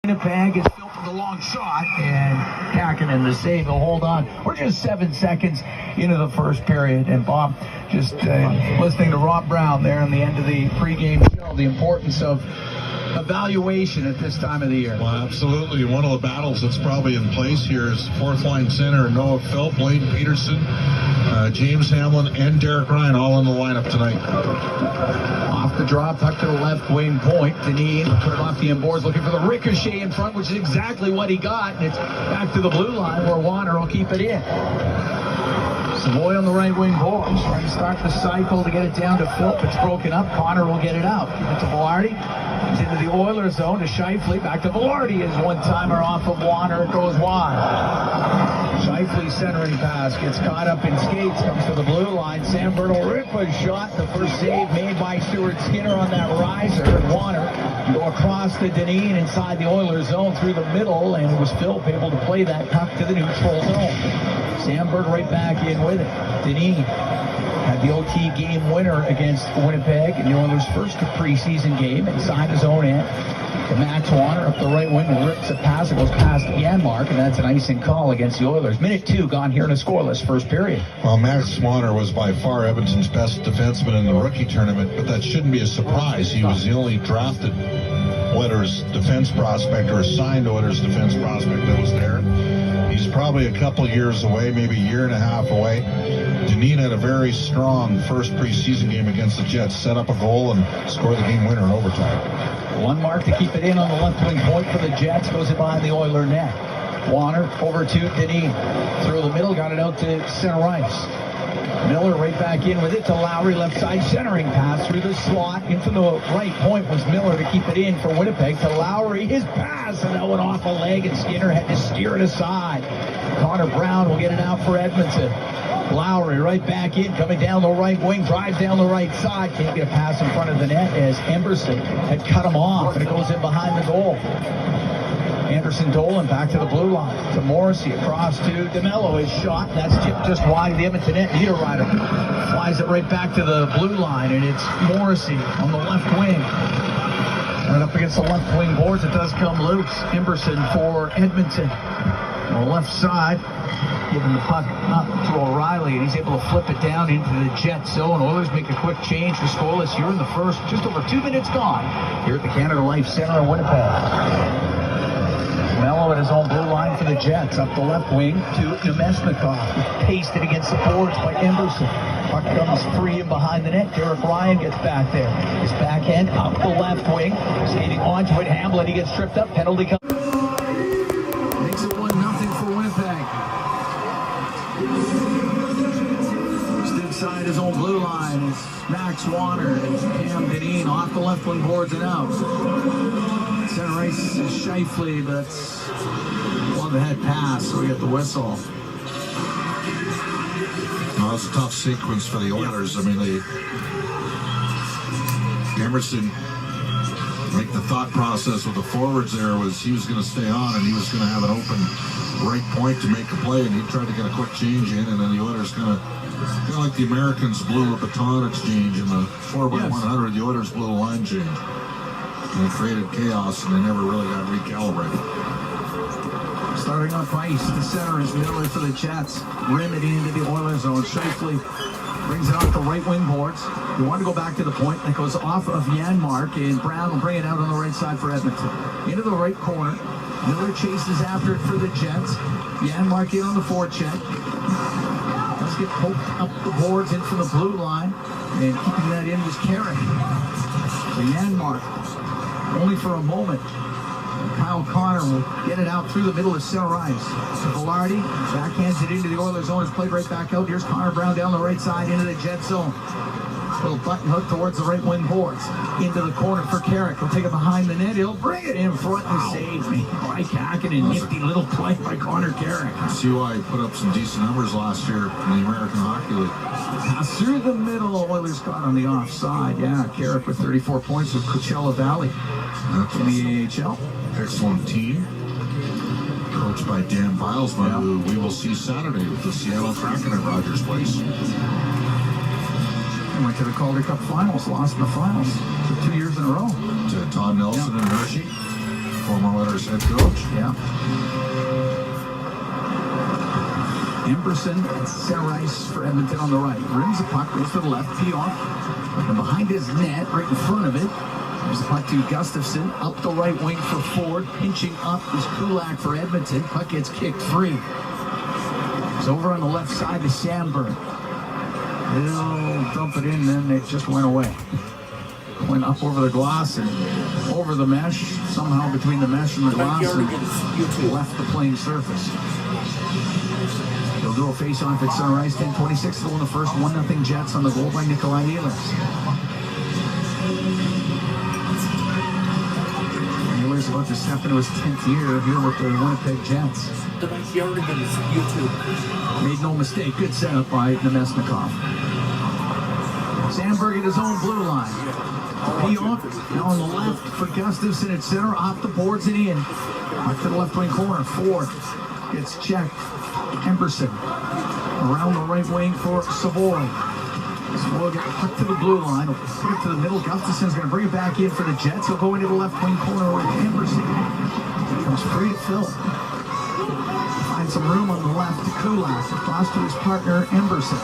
Winnipeg is built with a long shot, and Kakinen the save. He'll hold on. We're just 7 seconds into the first period, and Bob, just listening to Rob Brown there on the end of the pregame show, the importance of evaluation at this time of the year. Well, absolutely. One of the battles that's probably in place here is fourth line center Noah Philp, Blaine Peterson, James Hamlin, and Derek Ryan all in the lineup tonight. Off the drop, tuck to the left wing point. Deneen put it off the end boards, looking for the ricochet in front, which is exactly what he got. And it's back to the blue line where Warner will keep it in. Savoy on the right wing boards, trying to start the cycle to get it down to Philp. It's broken up. Connor will get it out. Give it to Velarde. It's into the Oilers zone to Scheifele. Back to Velarde. His one-timer off of Warner. It goes wide. Scheifele centering pass. Gets caught up in skates. Comes to the blue line. Sam Bernal rip a shot. The first save made by Stuart Skinner on that riser. And Warner go across the Deneen inside the Oilers zone through the middle. And it was Philp able to play that puck to the neutral zone. Sandberg right back in with it. Deneen had the OT game winner against Winnipeg in the Oilers' first preseason game inside his own end. To Max Warner up the right wing, rips a pass. It goes past Janmark, and that's an icing call against the Oilers. Minute 2 gone here in a scoreless first period. Well, Max Warner was by far Edmonton's best defenseman in the rookie tournament, but that shouldn't be a surprise. He was the only drafted Oilers defense prospect or assigned Oilers defense prospect that was there. He's probably a couple years away, maybe a year and a half away. Deneen had a very strong first preseason game against the Jets, set up a goal and scored the game winner in overtime. One mark to keep it in on the left wing point for the Jets. Goes it behind the Oiler net. Warner over to Deneen. Through the middle, got it out to center ice. Miller right back in with it to Lowry, left side centering pass through the slot. Into the right point was Miller to keep it in for Winnipeg. To Lowry, his pass, and that went off a leg, and Skinner had to steer it aside. Connor Brown will get it out for Edmonton. Lowry right back in, coming down the right wing, drives down the right side. Can't get a pass in front of the net as Emberson had cut him off, and it goes in behind the goal. Anderson Dolan back to the blue line. To Morrissey across to DeMello. His shot. That's tipped just wide of the Edmonton net. Niederreiter flies it right back to the blue line, and it's Morrissey on the left wing. Right up against the left wing boards. It does come loose. Emberson for Edmonton. On the left side, giving the puck up to O'Reilly, and he's able to flip it down into the Jet zone. Oilers make a quick change to scoreless here in the first. Just over 2 minutes gone here at the Canada Life Center in Winnipeg. Mello at his own blue line for the Jets. Up the left wing to Nemesnikov. Pasted against the boards by Emberson. Puck comes free in behind the net. Derek Ryan gets back there. His backhand up the left wing. Skating onto it. Hamlin, he gets tripped up. Penalty comes. Makes it 1-0 for Winnipeg. Just inside his own blue line is Max Warner and Cam Deneen off the left wing boards and out. Center ice is Scheifele, but one that had pass, so we get the whistle. Well, that's a tough sequence for the Oilers. I mean, Emerson, like the thought process with the forwards there was he was going to stay on and he was going to have an open right point to make a play, and he tried to get a quick change in, and then the Oilers kind of like the Americans blew a baton exchange in the 4x100, the Oilers blew a line change. And it created chaos, and they never really got recalibrated. Starting off ice, the center is Miller for the Jets. Rim it into the Oilers zone. Scheifele brings it off the right wing boards. You want to go back to the point. That goes off of Janmark, and Brown will bring it out on the right side for Edmonton. Into the right corner. Miller chases after it for the Jets. Janmark in on the forecheck. Let's get poked up the boards in from the blue line. And keeping that in was Carrick. So Janmark. Only for a moment. Kyle Connor will get it out through the middle of center ice. Velarde backhands it into the Oilers zone. It's played right back out. Here's Connor Brown down the right side into the Jet zone. Little button hook towards the right wing boards. Into the corner for Carrick. He'll take it behind the net. He'll bring it in front and save me. By Kakinen. Nifty little play by Connor Carrick. CY put up some decent numbers last year in the American Hockey League. Through the middle, Oilers caught on the offside. Yeah, Carrick with 34 points with Coachella Valley in the AHL. Excellent team. Coached by Dan Bilesman, who we will see Saturday with the Seattle Kraken at Rogers Place. Went to the Calder Cup finals, lost in the finals for 2 years in a row. To Todd Nelson and Hershey. former Oilers head coach. Yeah. Emberson at center ice for Edmonton on the right. Rims the puck, goes to the left, Pionk. And behind his net, right in front of it, there's the puck to Gustafson. Up the right wing for Ford. Pinching up is Kulak for Edmonton. Puck gets kicked free. It's over on the left side to Sandberg. He'll dump it in, then it just went away. Went up over the glass and over the mesh, somehow between the mesh and the glass, and left the playing surface. They'll do a face-off at center ice, 10:26 to go in the first, 1-0 Jets on the goal by Nikolai Ehlers. Ehlers about to step into his 10th year here with the Winnipeg Jets. Made no mistake, good setup by Nemesnikov. Sandberg at his own blue line. Pionk now on the left for Gustafson at center, off the boards and in. Back to the left wing corner, Ford gets checked. Emberson around the right wing for Savoy. Savoy gets put to the blue line, he'll put it to the middle. Gustafson's going to bring it back in for the Jets. He'll go into the left wing corner with Emberson. Comes free to Phil. Finds some room on the left to Kulak, across to his partner Emberson.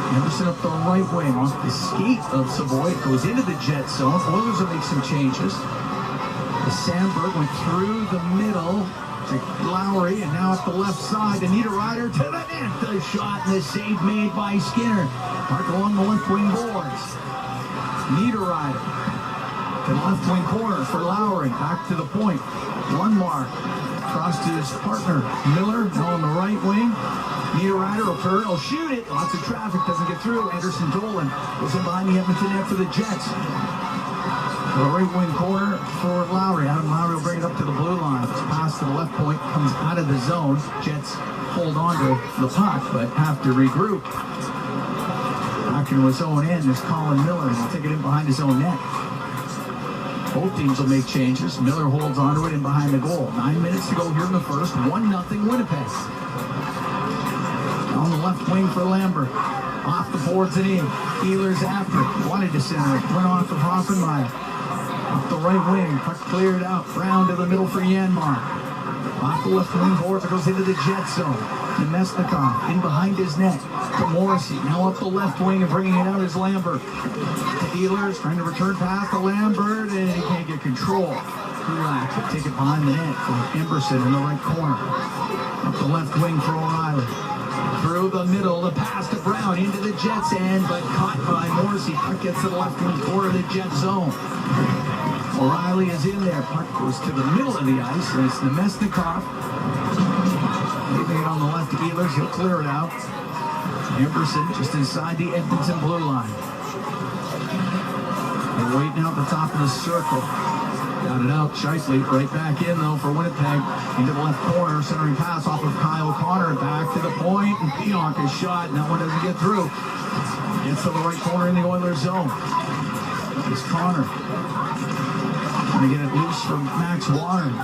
Emberson up the right wing, off the skate of Savoy. It goes into the Jet zone. Oilers will make some changes. The Sandberg went through the middle to Lowry, and now at the left side, Anita Ryder to the net. The shot and the save made by Skinner. Park along the left wing boards. Anita Ryder to the left wing corner for Lowry. Back to the point. One mark. Across to his partner, Miller, now on the right wing. Anita Ryder will turn, he'll shoot it. Lots of traffic, doesn't get through. Anderson Dolan goes in behind the Edmonton net for the Jets. The right wing corner for Lowry. Adam Lowry will bring it up to the blue line. It's passed to the left point, comes out of the zone. Jets hold on to the puck, but have to regroup. Back into his own end is Colin Miller. He'll take it in behind his own net. Both teams will make changes. Miller holds onto it in behind the goal. 9 minutes to go here in the first. 1-0 Winnipeg. On the left wing for Lambert. Off the boards and in. Ehlers after it. Wanted to center it. Went off of Hoffenmeyer. Up the right wing. Puck cleared out. Brown to the middle for Yanmar. Off the left wing boards. It goes into the Jet zone. Nemesnikov in behind his net to Morrissey. Now up the left wing and bringing it out is Lambert. To Ehlers, trying to return pass to Lambert, and he can't get control. Kulak will take it behind the net for Emberson in the right corner. Up the left wing for O'Reilly. Through the middle, the pass to Brown into the Jets end, but caught by Morrissey. Puck gets to the left wing corner of the Jet zone. O'Reilly is in there. Puck goes to the middle of the ice, and it's Nemesnikov. Leaving it on the left to Ehlers, he'll clear it out. Emberson just inside the Edmonton blue line. They're waiting out the top of the circle. Got it out, Scheifele right back in though for Winnipeg. Into the left corner, centering pass off of Kyle Connor. Back to the point, and Pionk is shot, and that one doesn't get through. Gets to the right corner in the Oilers zone. It's Connor. Trying to get it loose from Max Warren.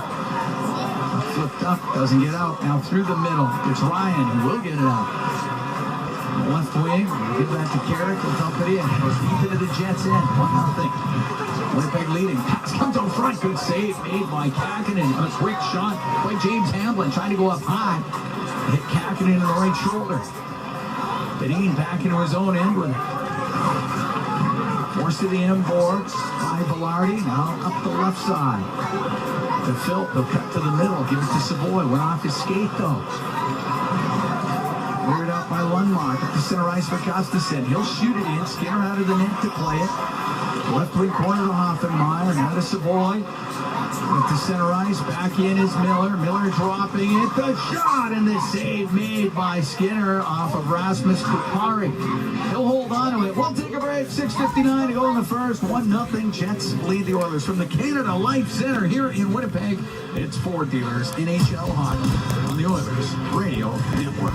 Flipped up, doesn't get out. Now through the middle, it's Ryan, who will get it out. Left wing, give that to Carrick, he'll dump it in. Goes deep into the Jets end, 1-0. Winnipeg leading. Pass comes out front, good save made by Kakinen. A quick shot by James Hamblin, trying to go up high. Hit Kakinen in the right shoulder. Benine back into his own end with it. Forced to the end boards by Velarde, now up the left side. To Phil, they'll cut to the middle, give it to Savoy, went off his skate though. Cleared out by Lundmark at the center ice for Gustafson. He'll shoot it in, Skinner out of the net to play it. Left wing corner to Hoffenmeyer, now to Savoy. At the center ice, back in is Miller. Miller dropping it, the shot, and the save made by Skinner off of Rasmus Kupari. He'll hold on to it. We'll take a break, 6:59 to go in the first. 1-0 Jets lead the Oilers from the Canada Life Center here in Winnipeg. It's Ford Dealers, NHL Hockey on the Oilers Radio Network.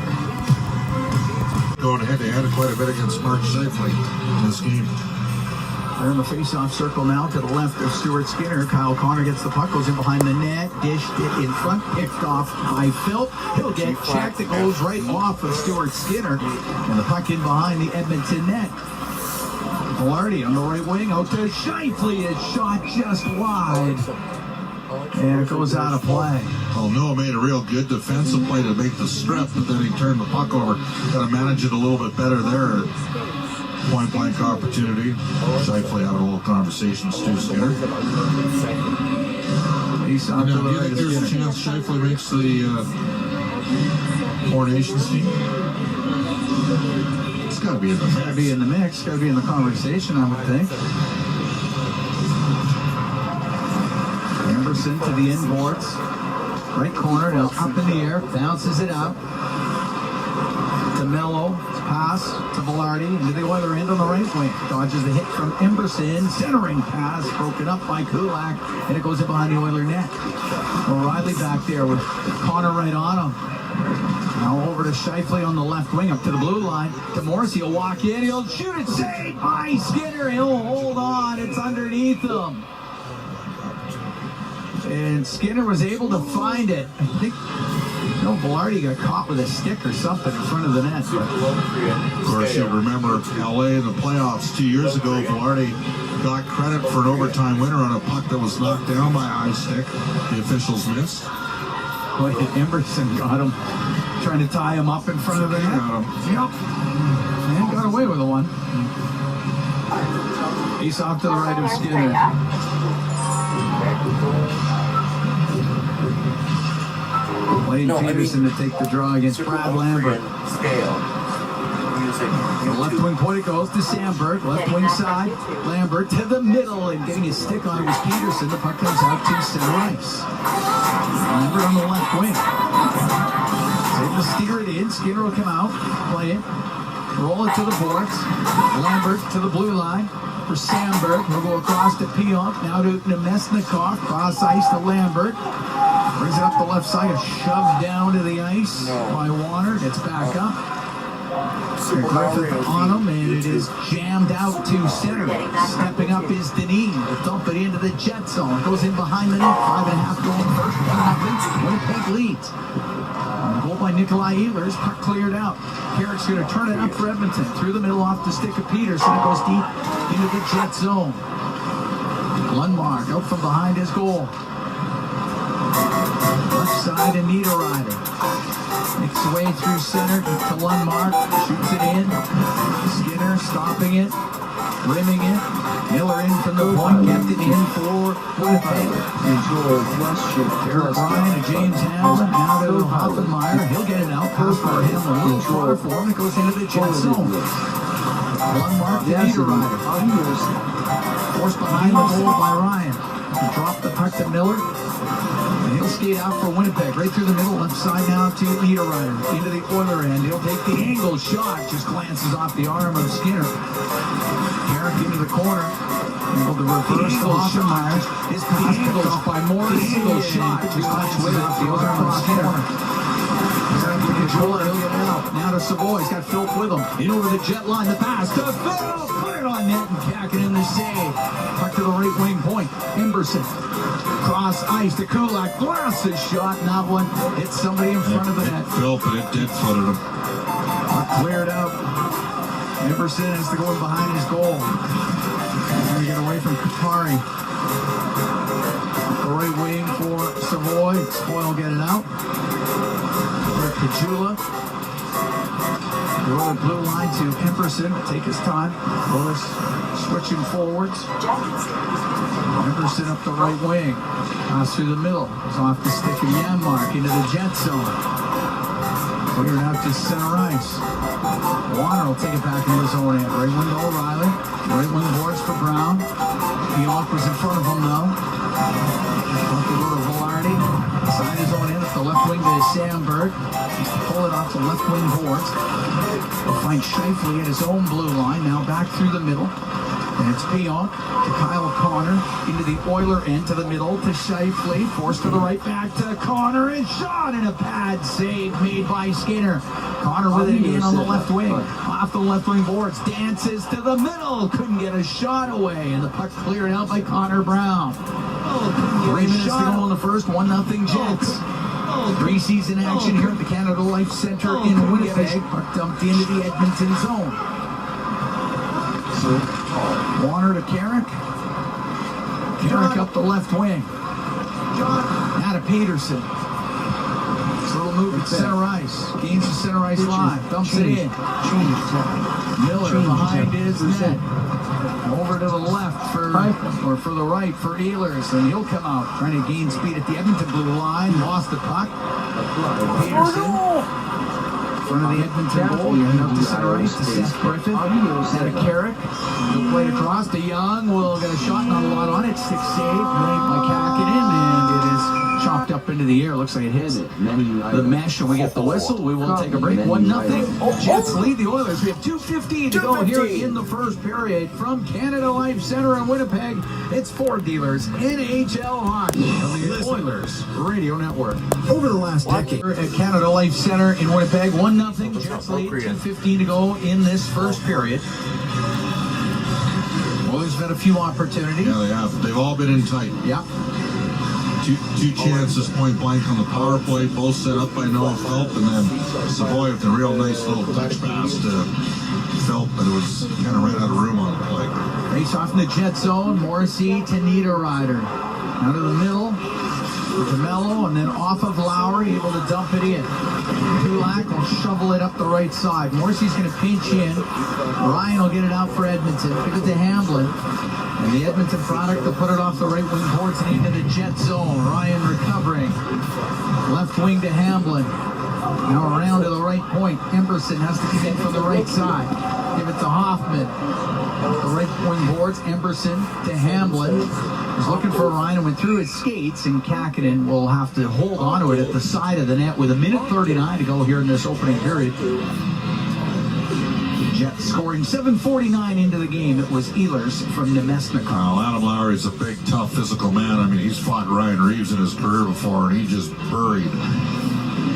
Going head-to-head quite a bit against Mark Scheifele in this game. They're in the face-off circle now to the left of Stuart Skinner. Kyle Connor gets the puck, goes in behind the net, dished it in front, picked off by Phil. He'll get checked. It goes right off of Stuart Skinner. And the puck in behind the Edmonton net. Velarde on the right wing, out to Scheifele. Is shot just wide. And it goes out of play. Well, Noah made a real good defensive play to make the strip, but then he turned the puck over. Got to manage it a little bit better there. Point blank opportunity. Shifley having a little conversation, Stu Skinner. He's on Do to the you right think of there's a Skinner. chance Shifley makes the Four Nations team? It's got to be in the mix. Got to be in the mix. Got to be in the conversation, I would think. Emerson to the inboards. Right corner, now up in the air. Bounces it out. To Mello. Pass to Velarde. Into the Oiler end on the right wing. Dodges the hit from Emerson. Centering pass. Broken up by Kulak. And it goes in behind the Oiler net. O'Reilly back there with Connor right on him. Now over to Shifley on the left wing, up to the blue line. To Morrissey, he'll walk in, he'll shoot it, saved by Skinner. He'll hold on, it's underneath him. And Skinner was able to find it. I think, Velarde got caught with a stick or something in front of the net. But of course, you remember LA in the playoffs 2 years ago, Velarde got credit for an overtime winner on a puck that was knocked down by eye stick. The officials missed. boy, Emerson got him, trying to tie him up in front of the net. Yep. And got away with the one. He's off to the right of Skinner. Wayne Peterson to take the draw against Brad Lambert. The left wing point, it goes to Sandberg. Left wing side. Lambert to the middle, and getting his stick on it was Peterson. The puck comes out to center ice. Lambert on the left wing. Able to steer it in. Skinner will come out, play it, roll it to the boards. Lambert to the blue line for Sandberg. He'll go across to Pionk. Now to Nemesnikov. Cross ice to Lambert. Brings it up the left side, shoved down to the ice by Warner. Gets back up. Griffith on him, and it is jammed out to center. Stepping up is Denis to dump it into the Jet zone. Goes in behind the net. 5.5 going first. 1-0. Winnipeg leads. Goal by Nikolai Ehlers. Puck cleared out. Carrick's going to turn it up for Edmonton. Through the middle off the stick of Peterson. It goes deep into the Jet zone. Lundmark out from behind his goal. Left side and Niederreiter. Makes his way through center to Lundmark. Shoots it in. Skinner stopping it. Rimming it. Miller in from the point. Kept it in for Winnipeg. Derek Bryan to James Hamlin. Now to Hoffenmeyer. He'll get it out. Pass for him. A little shorter for him. It goes into the Jet zone. Lundmark to Niederreiter. Forced behind the goal by Ryan. Drop the puck to Miller. And he'll skate out for Winnipeg, right through the middle, left side now to Niederreiter, into the Oiler end. He'll take the angle shot, just glances off the arm of Skinner. Carrick into the corner. Able to reverse to Hoffenmeyer. His pass picked off by Morris. Angle shot, just touch with it off the arm of Skinner. He'll get it out. Now to Savoy. He's got Phil with him. In over the jet line. The pass to Phil. Put it on net and Kakin in the save. Puck to the right wing point. Emberson. Cross ice to Kulak. Glasses shot. And that one hit somebody in front of the net. Phil, but it did footed him. Cleared out. Emberson has to go in behind his goal. Trying to get away from Katari. The right wing for Savoy. Savoy will get it out. Kajula. Go to the blue line to Emberson. Take his time. Willis switching forwards. Emberson up the right wing. Pass through the middle. Goes off the stick of Janmark into the Jet zone. Cleared out to center ice. Warner will take it back into his own end. Right wing to O'Reilly. Right wing boards for Brown. Pionk was in front of him now. Off to go to Velarde. Side his own end at the left wing to Sandberg. Pull it off the left wing boards. We'll find Shifley at his own blue line. Now back through the middle. And it's Pionk to Kyle Connor. Into the Oiler end to the middle to Shifley. Forced to the right back to Connor. And shot in a pad save made by Skinner. Connor with it again on the left wing. Off the left wing boards. Dances to the middle. Couldn't get a shot away. And the puck cleared out by Connor Brown. 3 minutes to go in the first. 1-0 Jets. Preseason action here at the Canada Life Center in Winnipeg. Puck dumped into the Edmonton zone. Warner to Carrick. Carrick up the left wing. Now to Peterson. This little move at center ice. Gains the center ice line. Dumps it in. Miller behind his net. Over to the left for the right for Oilers, and he'll come out trying to gain speed at the Edmonton blue line. Lost the puck. Peterson, in front of the Edmonton goal. You're up to center ice to Seth Griffin. Had a Carrick. He'll play it across to Young. Will get a shot, not a lot on it. Stick save made by Kakinen, and it is chopped up into the air. Looks like it hit the mesh, and we get the whistle. We will take a break. 1-0. Jets lead the Oilers. We have 2:15 to go here in the first period. From Canada Life Center in Winnipeg, it's Ford Dealers NHL Hockey on the Oilers Radio Network. Over the last decade at Canada Life Center in Winnipeg, 1-0. Jets lead, 2:15 to go in this first period. Oilers have had a few opportunities. Yeah, they have. They've all been in tight. Yeah. Two chances point blank on the power play, both set up by Noah Philp, and then Savoy with a real nice little touch pass to Philp, but it was kind of ran out of room on the play. Face off in the Jet zone, Morrissey to Niederreiter. Out of the middle, to Mello, and then off of Lowry, able to dump it in. Kulak will shovel it up the right side. Morrissey's going to pinch in. Ryan will get it out for Edmonton. Give it to Hamblin. And the Edmonton product will put it off the right wing boards and into the Jet zone. Ryan recovering. Left wing to Hamblin. Now around to the right point. Emberson has to get in from the right side. Give it to Hoffman. The right wing boards. Emberson to Hamblin. Was looking for Ryan and went through his skates, and Kakinen will have to hold on to it at the side of the net with 1:39 to go here in this opening period. Jets scoring 7:49 into the game. It was Oilers from Nemesnikov. Adam Lowry's a big, tough, physical man. I mean, he's fought Ryan Reeves in his career before, and he just buried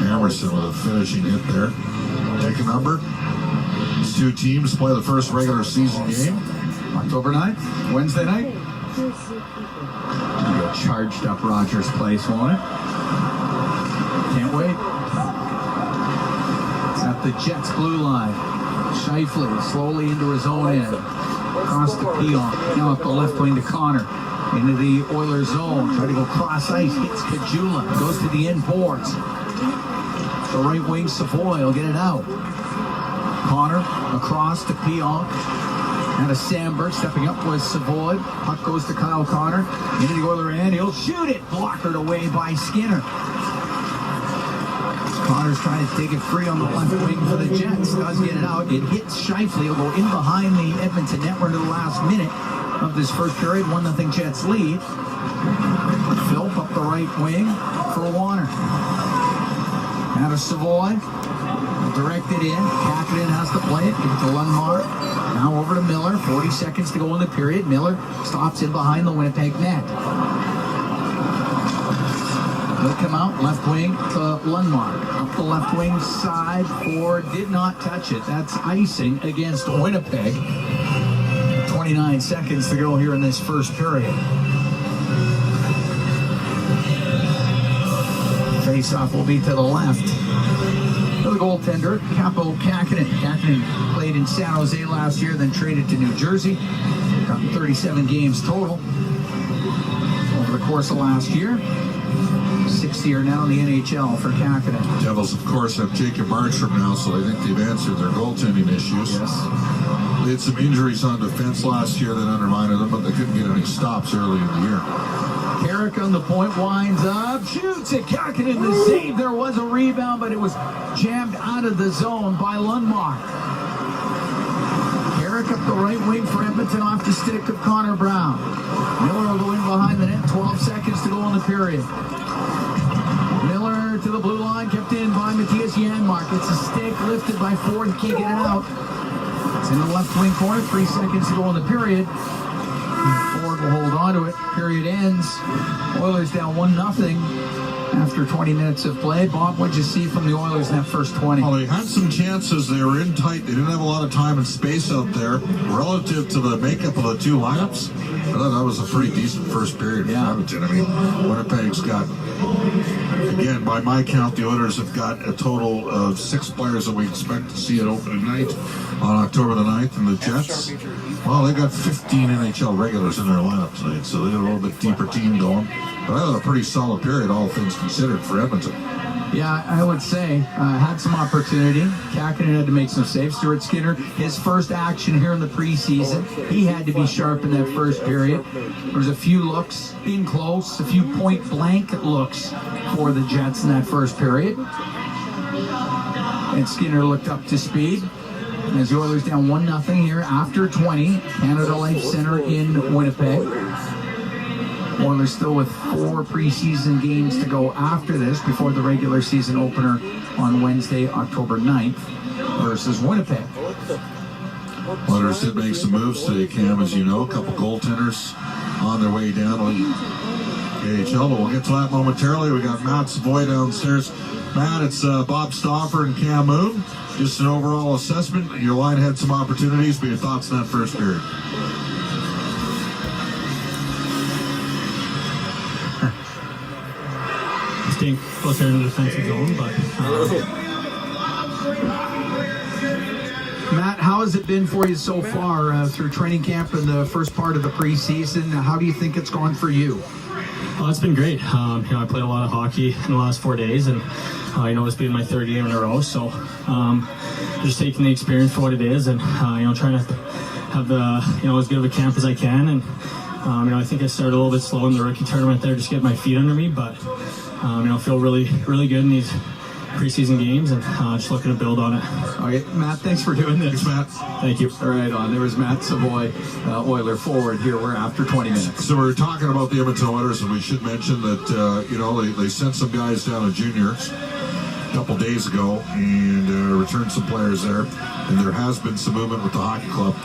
Emerson with a finishing hit there. Take a number. These two teams play the first regular season game. October 9th, Wednesday night. It'll be a charged up Rogers Place, won't it? Can't wait. It's at the Jets blue line. Scheifele slowly into his own end. Across the Pion. Now up the left wing to Connor. Into the Oilers zone. Try to go cross ice. Hits Kajula. Goes to the end boards. The right wing Savoy will get it out. Connor across to Pion. And a Sandberg stepping up was Savoy. Puck goes to Kyle Connor. Into the Oiler end. He'll shoot it. Blockered away by Skinner. Connor's trying to take it free on the left wing for the Jets. Does get it out. It hits Scheifele. He'll go in behind the Edmonton net. We're into the last minute of this first period. 1-0 Jets lead. Philp up the right wing for Warner. Now to Savoy. Directed in. Kakinen has to play it. Give it to Lundmark. Now over to Miller. 40 seconds to go in the period. Miller stops in behind the Winnipeg net. He'll come out left wing to Lundmark. Up the left wing side. Ford did not touch it. That's icing against Winnipeg. 29 seconds to go here in this first period. Face-off will be to the left. The goaltender, Capo Kakinen. Kakinen played in San Jose last year, then traded to New Jersey. Got 37 games total over the course of last year. 6th year now in the NHL for Kakinen. Devils, of course, have Jacob Markstrom now, so I think they've answered their goaltending issues. Yes. They had some injuries on defense last year that undermined them, but they couldn't get any stops early in the year. Carrick on the point, winds up, shoots it. Kakinen the save. There was a rebound, but it was jammed out of the zone by Lundmark. Carrick up the right wing for Edmonton off the stick of Connor Brown. Miller will go in behind the net. 12 seconds to go in the period. Miller to the blue line, kept in by Matthias Janmark. It's a stick lifted by Ford. He can't get it out. It's in the left wing corner. 3 seconds to go in the period. Ford will hold on to it. Period ends. Oilers down 1-0 after 20 minutes of play. Bob, what'd you see from the Oilers in that first 20? Well, they had some chances. They were in tight. They didn't have a lot of time and space out there relative to the makeup of the two lineups. I thought that was a pretty decent first period for Edmonton. I mean, Winnipeg's got, again, by my count, the Oilers have got a total of 6 players that we expect to see at opening night on October the 9th, and the Jets Well, they got 15 NHL regulars in their lineup tonight, so they got a little bit deeper team going. But I thought a pretty solid period, all things considered, for Edmonton. Yeah, I would say had some opportunity. Kakinen had to make some saves. Stuart Skinner, his first action here in the preseason, he had to be sharp in that first period. There was a few looks in close, a few point-blank looks for the Jets in that first period. And Skinner looked up to speed. As the Oilers down 1-0 here after 20. Canada Life Center in Winnipeg. Oilers still with 4 preseason games to go after this before the regular season opener on Wednesday, October 9th versus Winnipeg. Oilers did make some moves today, Cam, as you know. A couple goaltenders on their way down to AHL, but we'll get to that momentarily. We got Matt Savoy downstairs. Matt, it's Bob Stauffer and Cam Moon. Just an overall assessment. Your line had some opportunities, but your thoughts in that first period? Staying closer in the defensive zone, but Matt, how has it been for you so far through training camp and the first part of the preseason? How do you think it's gone for you? well, it's been great. I played a lot of hockey in the last 4 days, and it's been my third game in a row. So just taking the experience for what it is, and trying to have as good of a camp as I can. And I think I started a little bit slow in the rookie tournament there, just getting my feet under me, but I feel really, really good in these preseason games, and just looking to build on it. Okay, Matt, thanks for doing this. Thanks, Matt. Thank you. All right, there was Matt Savoy, Oiler forward here. We're after 20 minutes. So we're talking about the Edmonton Oilers, and we should mention that they sent some guys down to juniors a couple days ago and returned some players there, and there has been some movement with the hockey club.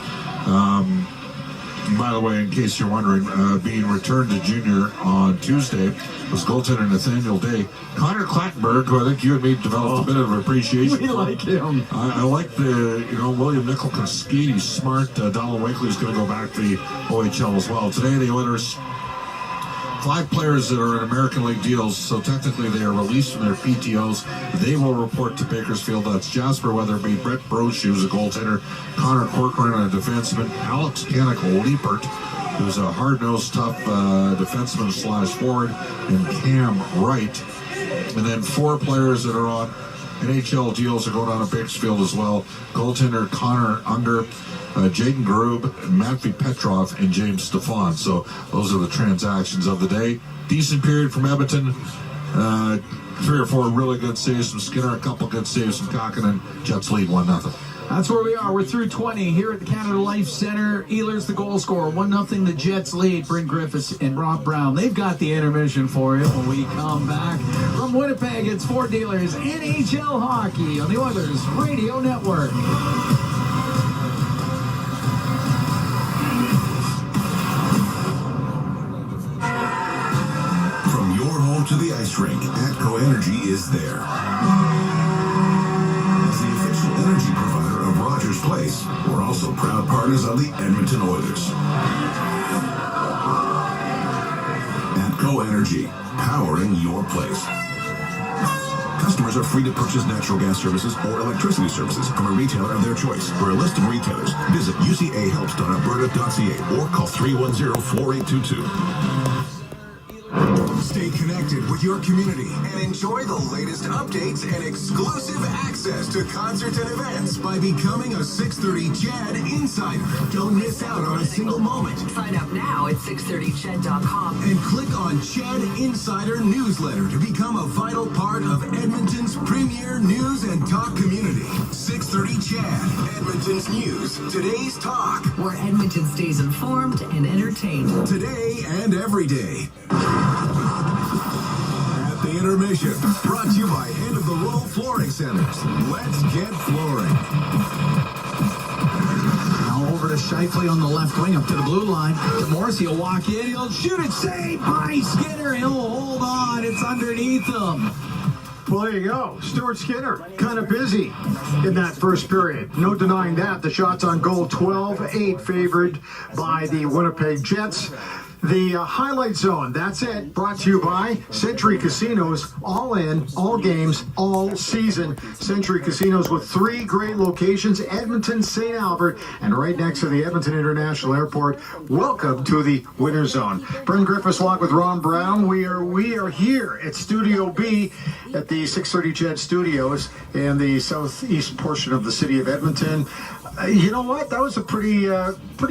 By the way, in case you're wondering, being returned to junior on Tuesday was goaltender Nathaniel Day. Connor Clackenberg, who I think you and me developed a bit of appreciation We like him. I like the, William Nickel can skate. He's smart. Donald Wakely's going to go back to the OHL as well. Today, the Oilers, 5 players that are in American League deals, so technically they are released from their PTOs. They will report to Bakersfield. That's Jasper Weatherby, Brett Brochu, who's a goaltender, Connor Corcoran, a defenseman, Alex Kanek-Liepert, who's a hard-nosed, tough defenseman/forward, and Cam Wright. And then 4 players that are on NHL deals are going on at Bakersfield as well. Goaltender Connor Unger, Jaden Grube, Matvey Petrov, and James Stefan. So those are the transactions of the day. Decent period from Edmonton. 3 or 4 really good saves from Skinner, a couple good saves from Kakinen. Jets lead 1-0. That's where we are. We're through 20 here at the Canada Life Center. Ehlers the goal scorer. 1-0 the Jets lead. Bryn Griffiths and Rob Brown. They've got the intermission for you when we come back. From Winnipeg, it's Ford Dealers NHL Hockey on the Oilers Radio Network. From your home to the ice rink, ATCO Energy is there. As the official energy provider of Rogers Place, we're also proud partners of the Edmonton Oilers. ATCO Energy, powering your place. Customers are free to purchase natural gas services or electricity services from a retailer of their choice. For a list of retailers, visit ucahelps.alberta.ca or call 310-4822. Stay connected with your community and enjoy the latest updates and exclusive access to concerts and events by becoming a 630 CHED Insider. Don't miss out on a single moment. Sign up now at 630ched.com And click on CHED Insider Newsletter to become a vital part of Edmonton's premier news and talk community. 630 CHED, Edmonton's news, today's talk. where Edmonton stays informed and entertained. Today and every day. At the intermission, brought to you by End of the Roll Flooring Centers. Let's get flooring. Now over to Scheifele on the left wing, up to the blue line. To Morris, he'll walk in, he'll shoot it, saved by Skinner. He'll hold on, it's underneath him. Well, there you go. Stuart Skinner, kind of busy in that first period. No denying that. The shots on goal, 12-8 favored by the Winnipeg Jets. The Highlight Zone, that's it. Brought to you by Century Casinos. All in, all games, all season. Century Casinos with 3 great locations, Edmonton, St. Albert, and right next to the Edmonton International Airport. Welcome to the Winter Zone. Bryn Griffiths along with Ron Brown. We are here at Studio B at the 630 Ched Studios in the southeast portion of the city of Edmonton. You know what? That was a pretty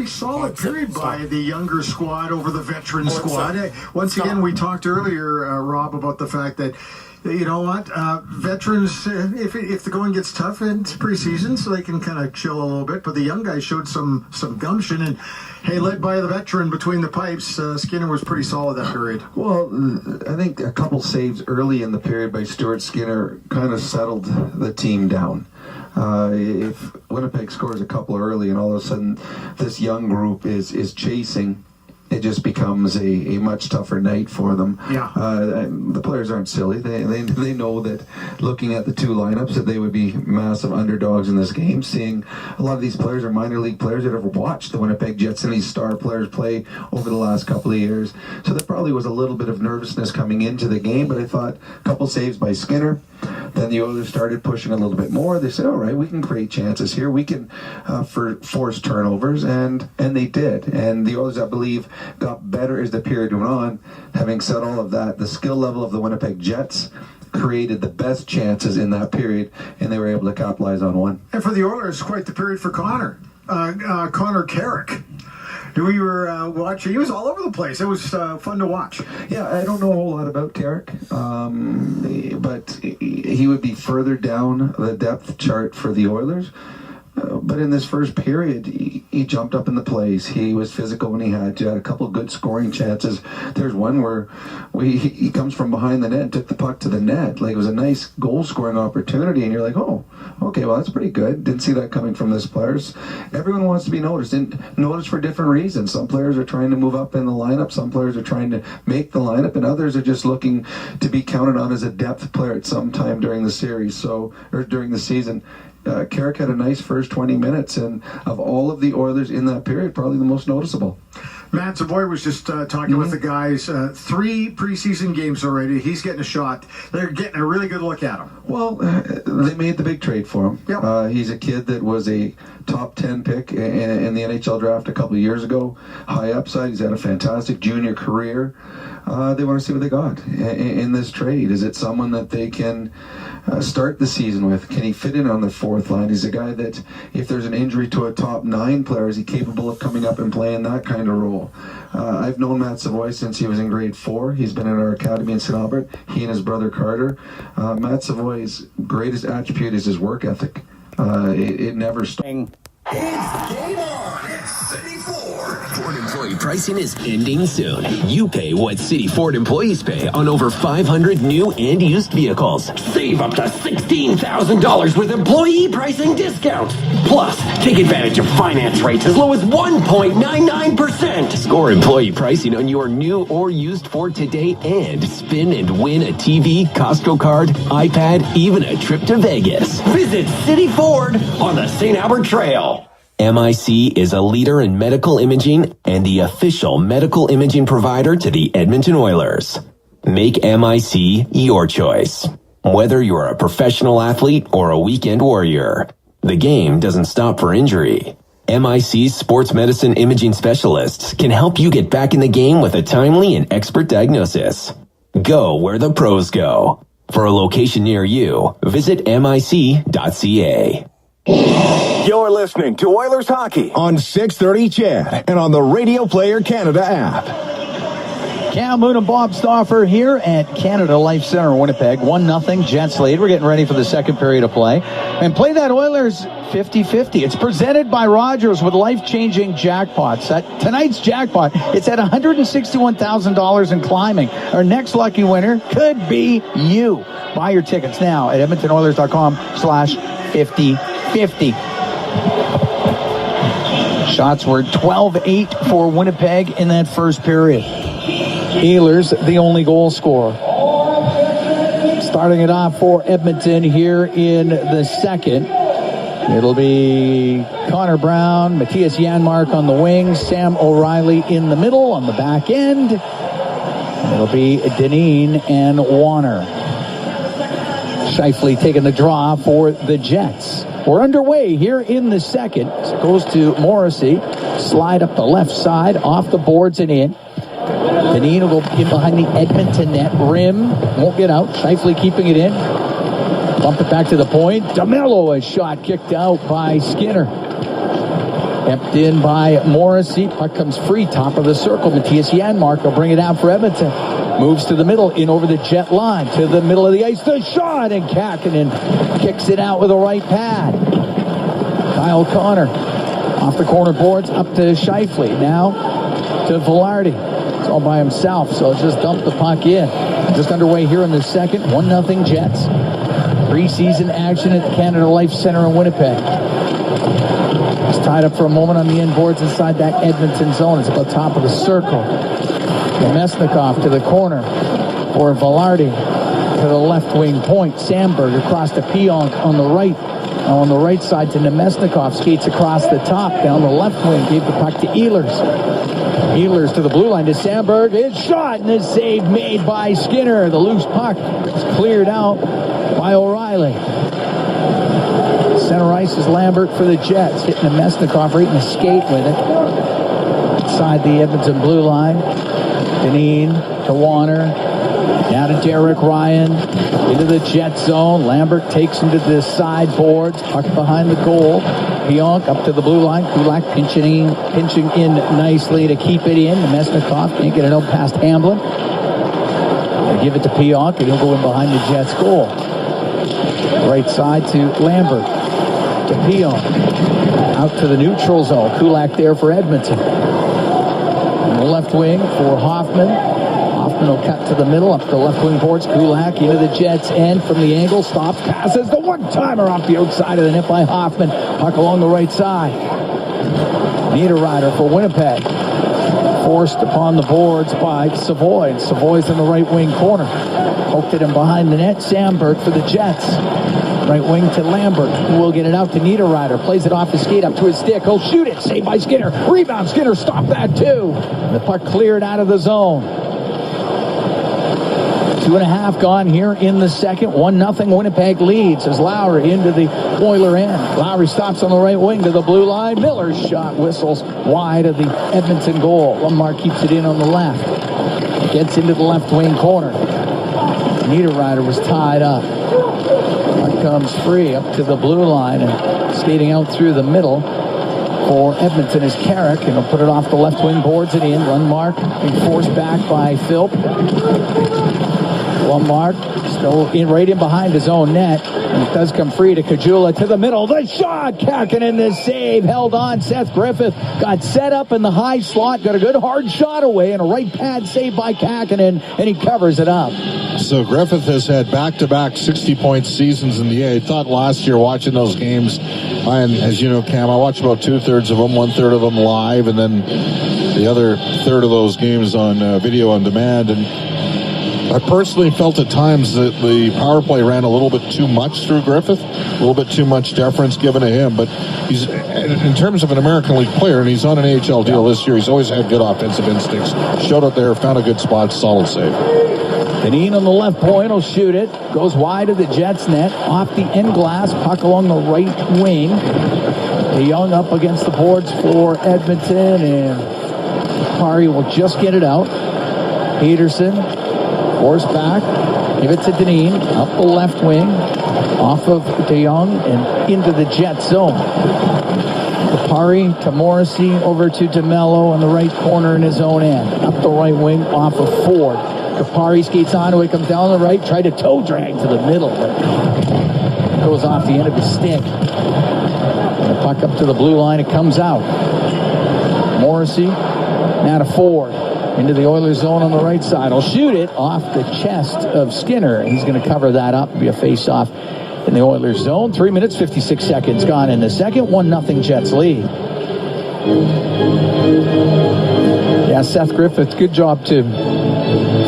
solid period by the younger squad over the veteran squad. Once again, we talked earlier, Rob, about the fact that, you know what, veterans, if the going gets tough, it's preseason, so they can kind of chill a little bit. But the young guys showed some gumption, and hey, led by the veteran between the pipes, Skinner was pretty solid that period. Well, I think a couple saves early in the period by Stuart Skinner kind of settled the team down. If Winnipeg scores a couple early and all of a sudden this young group is chasing, it just becomes a much tougher night for them. Yeah. The players aren't silly. They know that looking at the two lineups that they would be massive underdogs in this game. Seeing a lot of these players are minor league players that have watched the Winnipeg Jets and these star players play over the last couple of years. So there probably was a little bit of nervousness coming into the game, but I thought a couple saves by Skinner. Then the Oilers started pushing a little bit more. They said, all right, we can create chances here. We can force turnovers, and they did. And the Oilers, I believe, got better as the period went on. Having said all of that, the skill level of the Winnipeg Jets created the best chances in that period, and they were able to capitalize on one. And for the Oilers, quite the period for Connor Carrick. We were watching. He was all over the place. It was fun to watch. Yeah, I don't know a whole lot about Carrick, but he would be further down the depth chart for the Oilers. But in this first period, he jumped up in the plays. He was physical when he had to. Had a couple of good scoring chances. There's one where he comes from behind the net and took the puck to the net. Like, it was a nice goal-scoring opportunity, and you're like, oh, okay, well, that's pretty good. Didn't see that coming from this players. Everyone wants to be noticed, and noticed for different reasons. Some players are trying to move up in the lineup. Some players are trying to make the lineup, and others are just looking to be counted on as a depth player at some time during the series, or during the season. Carrick had a nice first 20 minutes, and of all of the Oilers in that period, probably the most noticeable. Matt Savoy was just talking with the guys. 3 preseason games already. He's getting a shot. They're getting a really good look at him. Well, they made the big trade for him. Yep. He's a kid that was a top 10 pick in the NHL draft a couple of years ago. High upside. He's had a fantastic junior career. They want to see what they got in this trade. Is it someone that they can start the season with? Can he fit in on the fourth line? He's a guy that, if there's an injury to a top 9 player, is he capable of coming up and playing that kind of role? I've known Matt Savoy since he was in grade 4. He's been in our academy in St. Albert. He and his brother Carter. Matt Savoy's greatest attribute is his work ethic. It never stops. It's game on at City Ford. Ford employee pricing is ending soon. You pay what City Ford employees pay on over 500 new and used vehicles. Save up to $16,000 with employee pricing discounts. Plus, take advantage of finance rates as low as 1.99%. Score employee pricing on your new or used Ford today and spin and win a TV, Costco card, iPad, even a trip to Vegas. Visit City Ford on the St. Albert Trail. MIC is a leader in medical imaging and the official medical imaging provider to the Edmonton Oilers. Make MIC your choice, whether you're a professional athlete or a weekend warrior. The game doesn't stop for injury. MIC's sports medicine imaging specialists can help you get back in the game with a timely and expert diagnosis. Go where the pros go. For a location near you, visit mic.ca. You're listening to Oilers Hockey on 630 Ched and on the Radio Player Canada app. Cam Moon and Bob Stauffer here at Canada Life Center in Winnipeg. 1-0 Jets lead. We're getting ready for the second period of play. And play that Oilers 50-50. It's presented by Rogers with life-changing jackpots. Tonight's jackpot, it's at $161,000 and climbing. Our next lucky winner could be you. Buy your tickets now at EdmontonOilers.com/5050. Shots were 12-8 for Winnipeg in that first period. Ehlers, the only goal scorer. Starting it off for Edmonton here in the second. It'll be Connor Brown, Matthias Janmark on the wings, Sam O'Reilly in the middle on the back end. It'll be Dineen and Warner. Scheifele taking the draw for the Jets. We're underway here in the second. It goes to Morrissey. Slide up the left side, off the boards and in. Dineen will go in behind the Edmonton net. Rim won't get out. Scheifele keeping it in. Bump it back to the point. DeMello, a shot kicked out by Skinner. Kept in by Morrissey. Puck comes free, top of the circle. Matthias Janmark will bring it out for Edmonton. Moves to the middle, in over the Jet line. To the middle of the ice, the shot, and Kakkonen kicks it out with a right pad. Kyle Connor off the corner boards, up to Scheifele. Now to Velarde. It's all by himself, so just dump the puck in. Just underway here in the second. 1-0 Jets. Preseason action at the Canada Life Center in Winnipeg. It's tied up for a moment on the end boards inside that Edmonton zone. It's at the top of the circle. Nemesnikov to the corner for Velarde. To the left wing point. Sandberg across to Pionk on the right. Now on the right side to Nemesnikov. Skates across the top. Down the left wing. Gave the puck to Ehlers. Ehlers to the blue line to Sandberg. It's shot and a save made by Skinner. The loose puck is cleared out by O'Reilly. Center ice is Lambert for the Jets. Hitting Nemesnikov right in the skate with it. Inside the Edmonton blue line. Dineen to Warner. Now to Derek Ryan. Into the Jet zone. Lambert takes him to the sideboards. Puck behind the goal. Pionk up to the blue line. Kulak pinching in nicely to keep it in. Nemesnikov can't get it out past Hamblin. They give it to Pionk, and he'll go in behind the Jets' goal. Right side to Lambert. To Pionk. Out to the neutral zone. Kulak there for Edmonton. On the left wing for Hoffman. Hoffman will cut to the middle, up the left wing boards. Kulak into the Jets' end from the angle. Stops, passes the one-timer off the outside of the net by Hoffman. Puck along the right side. Niederreiter for Winnipeg. Forced upon the boards by Savoy. Savoy's in the right wing corner. Poked it in behind the net. Sandberg for the Jets. Right wing to Lambert, who will get it out to Niederreiter. Plays it off his skate up to his stick. He'll shoot it. Saved by Skinner. Rebound. Skinner stopped that too. And the puck cleared out of the zone. 2.5 gone here in the second. 1-0 Winnipeg leads as Lowry into the Oiler end. Lowry stops on the right wing to the blue line. Miller's shot whistles wide of the Edmonton goal. Lombard keeps it in on the left. Gets into the left wing corner. Niederreiter was tied up. Puck comes free up to the blue line and skating out through the middle for Edmonton is Carrick, and he'll put it off the left wing boards and in. Lundmark being forced back by Philp. Lundmark still right in behind his own net. And it does come free to Kajula to the middle. The shot! Kakkonen the save. Held on. Seth Griffith got set up in the high slot. Got a good hard shot away and a right pad save by Kakkonen, and he covers it up. So Griffith has had back-to-back 60-point seasons in the A. I thought last year watching those games, and as you know, Cam, I watched about 2/3 of them, 1/3 of them live, and then the other third of those games on video on demand. And I personally felt at times that the power play ran a little bit too much through Griffith, a little bit too much deference given to him. But he's, in terms of an American League player, and he's on an AHL deal this year, he's always had good offensive instincts. Showed up there, found a good spot, solid save. Dineen on the left point will shoot it. Goes wide of the Jets net. Off the end glass. Puck along the right wing. DeYoung up against the boards for Edmonton. And Kari will just get it out. Peterson. Force back. Give it to Dineen. Up the left wing. Off of DeYoung and into the Jet zone. Kapari to Morrissey. Over to DeMello on the right corner in his own end. Up the right wing. Off of Ford. Kapari skates onto it, comes down the right, tried to toe drag to the middle, but goes off the end of his stick. And the puck up to the blue line, it comes out. Morrissey, now to Ford, into the Oilers zone on the right side. He'll shoot it off the chest of Skinner. He's going to cover that up, be a face-off in the Oilers zone. 3 minutes, 56 seconds gone in the second. 1-0 Jets lead. Yeah, Seth Griffith, good job to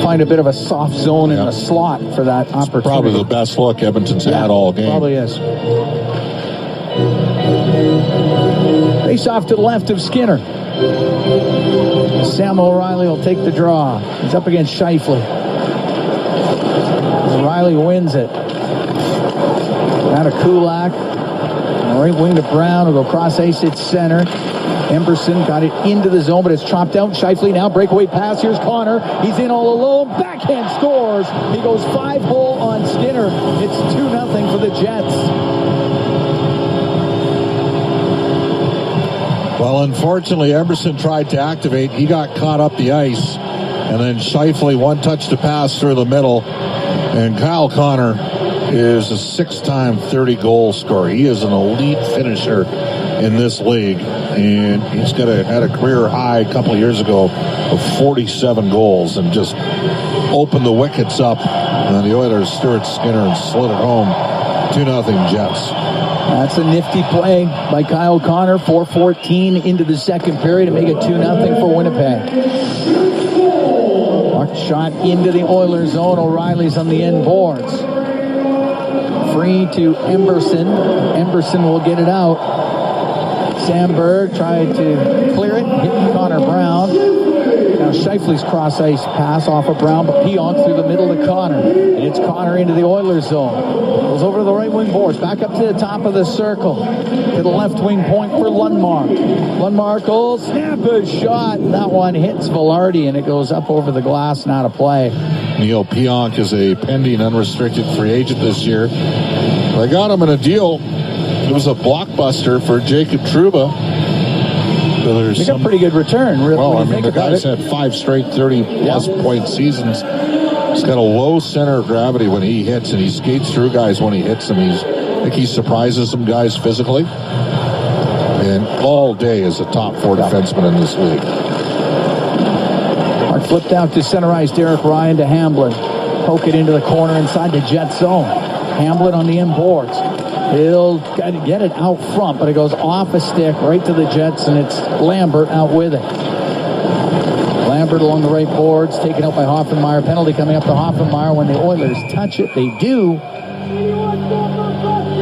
find a bit of a soft zone in the slot for that opportunity. Probably the best look Edmonton's had all game. Probably is. Face off to the left of Skinner. Sam O'Reilly will take the draw. He's up against Scheifele. O'Reilly wins it. Out of Kulak. Right wing to Brown. Will go cross ice at center. Emberson got it into the zone, but it's chopped out. Scheifele now, breakaway pass. Here's Connor. He's in all alone. Backhand scores. He goes 5-hole on Skinner. It's 2-0 for the Jets. Well, unfortunately, Emerson tried to activate. He got caught up the ice. And then Scheifele, one touch to pass through the middle. And Kyle Connor is a 6-time 30-goal scorer. He is an elite finisher in this league. And he's had a career high a couple of years ago of 47 goals and just opened the wickets up. And the Oilers Stuart Skinner and slid it home. 2-0 Jets. That's a nifty play by Kyle Connor. 4:14 into the second period to make it 2-0 for Winnipeg. Puck shot into the Oilers zone. O'Reilly's on the end boards. Free to Emberson. Emberson will get it out. Sandberg tried to clear it, hit Connor Brown. Now Scheifele's cross ice pass off of Brown, but Pionk through the middle to Connor. And it's Connor into the Oilers zone. Goes over to the right wing boards, back up to the top of the circle. To the left wing point for Lundmark. Lundmark will snap a shot. That one hits Velarde and it goes up over the glass, not a play. Neil Pionk is a pending unrestricted free agent this year. They got him in a deal. It was a blockbuster for Jacob Trouba. So they got a pretty good return. Really, well, I mean, the guy's had 5 straight 30-plus point seasons. He's got a low center of gravity when he hits, and he skates through guys when he hits them. I think he surprises some guys physically. And all day is a top 4 defenseman in this league. Mark flipped out to center ice. Derek Ryan to Hamblin. Poke it into the corner inside the Jet zone. Hamblin on the end boards. He'll get it out front, but it goes off a stick right to the Jets, and it's Lambert out with it. Lambert along the right boards, taken out by Hoffenmeyer. Penalty coming up to Hoffenmeyer when the Oilers touch it. They do.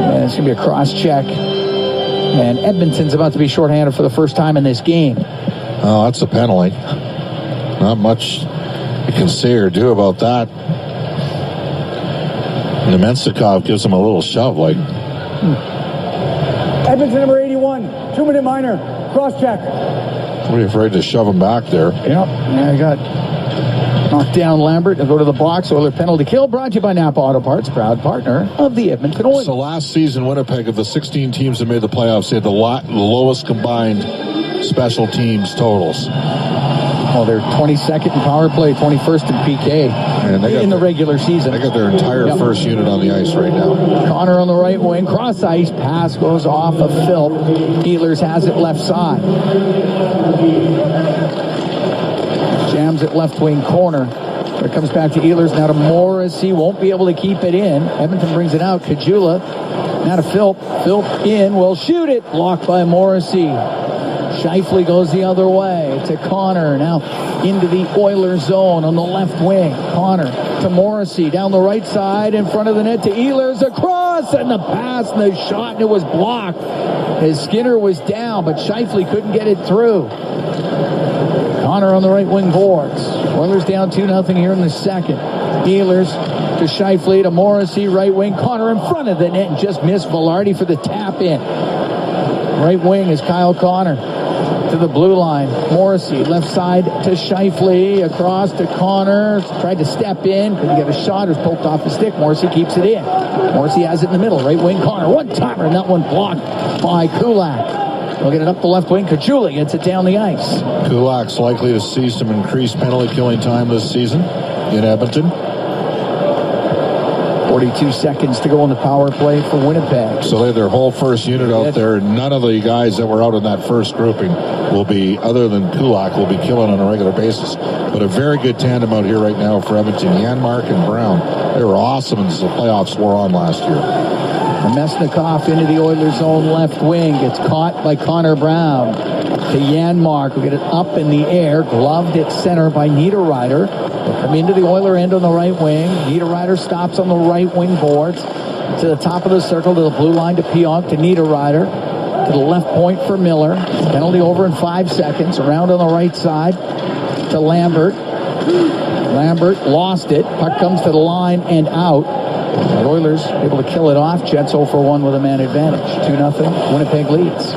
And it's going to be a cross check. And Edmonton's about to be shorthanded for the first time in this game. Oh, that's a penalty. Not much you can say or do about that. And Mensikov gives him a little shove, like. Edmonton number 81, 2-minute minor, cross check. Pretty afraid to shove him back there. Yep. Yeah, I got knocked down Lambert. They'll go to the box. Oiler penalty kill brought to you by Napa Auto Parts, proud partner of the Edmonton Oilers. So last season, Winnipeg, of the 16 teams that made the playoffs, they had the lowest combined special teams totals. Well, they're 22nd in power play, 21st in PK and in the regular season. They got their entire first unit on the ice right now. Connor on the right wing, cross ice, pass goes off of Phil. Ehlers has it left side. Jams it left wing corner. It comes back to Ehlers, now to Morrissey, won't be able to keep it in. Edmonton brings it out, Kajula, now to Philp. Philp in, will shoot it, blocked by Morrissey. Scheifele goes the other way to Connor. Now into the Oilers zone on the left wing. Connor to Morrissey down the right side in front of the net to Ehlers. Across and the pass and the shot, and it was blocked as Skinner was down, but Scheifele couldn't get it through. Connor on the right wing boards. Oilers down 2-0 here in the second. Ehlers to Scheifele to Morrissey, right wing. Connor in front of the net and just missed Velarde for the tap in. Right wing is Kyle Connor to the blue line. Morrissey left side to Scheifele, across to Connor, tried to step in, couldn't get a shot, it was poked off the stick. Morrissey keeps it in. Morrissey has it in the middle, right wing Connor, one timer, and that one blocked by Kulak. They'll get it up the left wing. Kajula gets it down the ice. Kulak's likely to see some increased penalty killing time this season in Edmonton. 42 seconds to go on the power play for Winnipeg. So they have their whole first unit out there. None of the guys that were out in that first grouping will be, other than Kulak, will be killing on a regular basis. But a very good tandem out here right now for Edmonton. Janmark and Brown. They were awesome as the playoffs wore on last year. Mesnikov into the Oilers zone left wing. Gets caught by Connor Brown. To Janmark, who get it up in the air. Gloved at center by Niederreiter. They'll come into the Oiler end on the right wing. Niederreiter stops on the right wing boards. To the top of the circle, to the blue line to Pionk, to Niederreiter. to the left point for Miller. Penalty over in 5 seconds. Around on the right side to Lambert. Lambert lost it. Puck comes to the line and out. The Oilers able to kill it off. Jets 0 for 1 with a man advantage. 2-0. Winnipeg leads.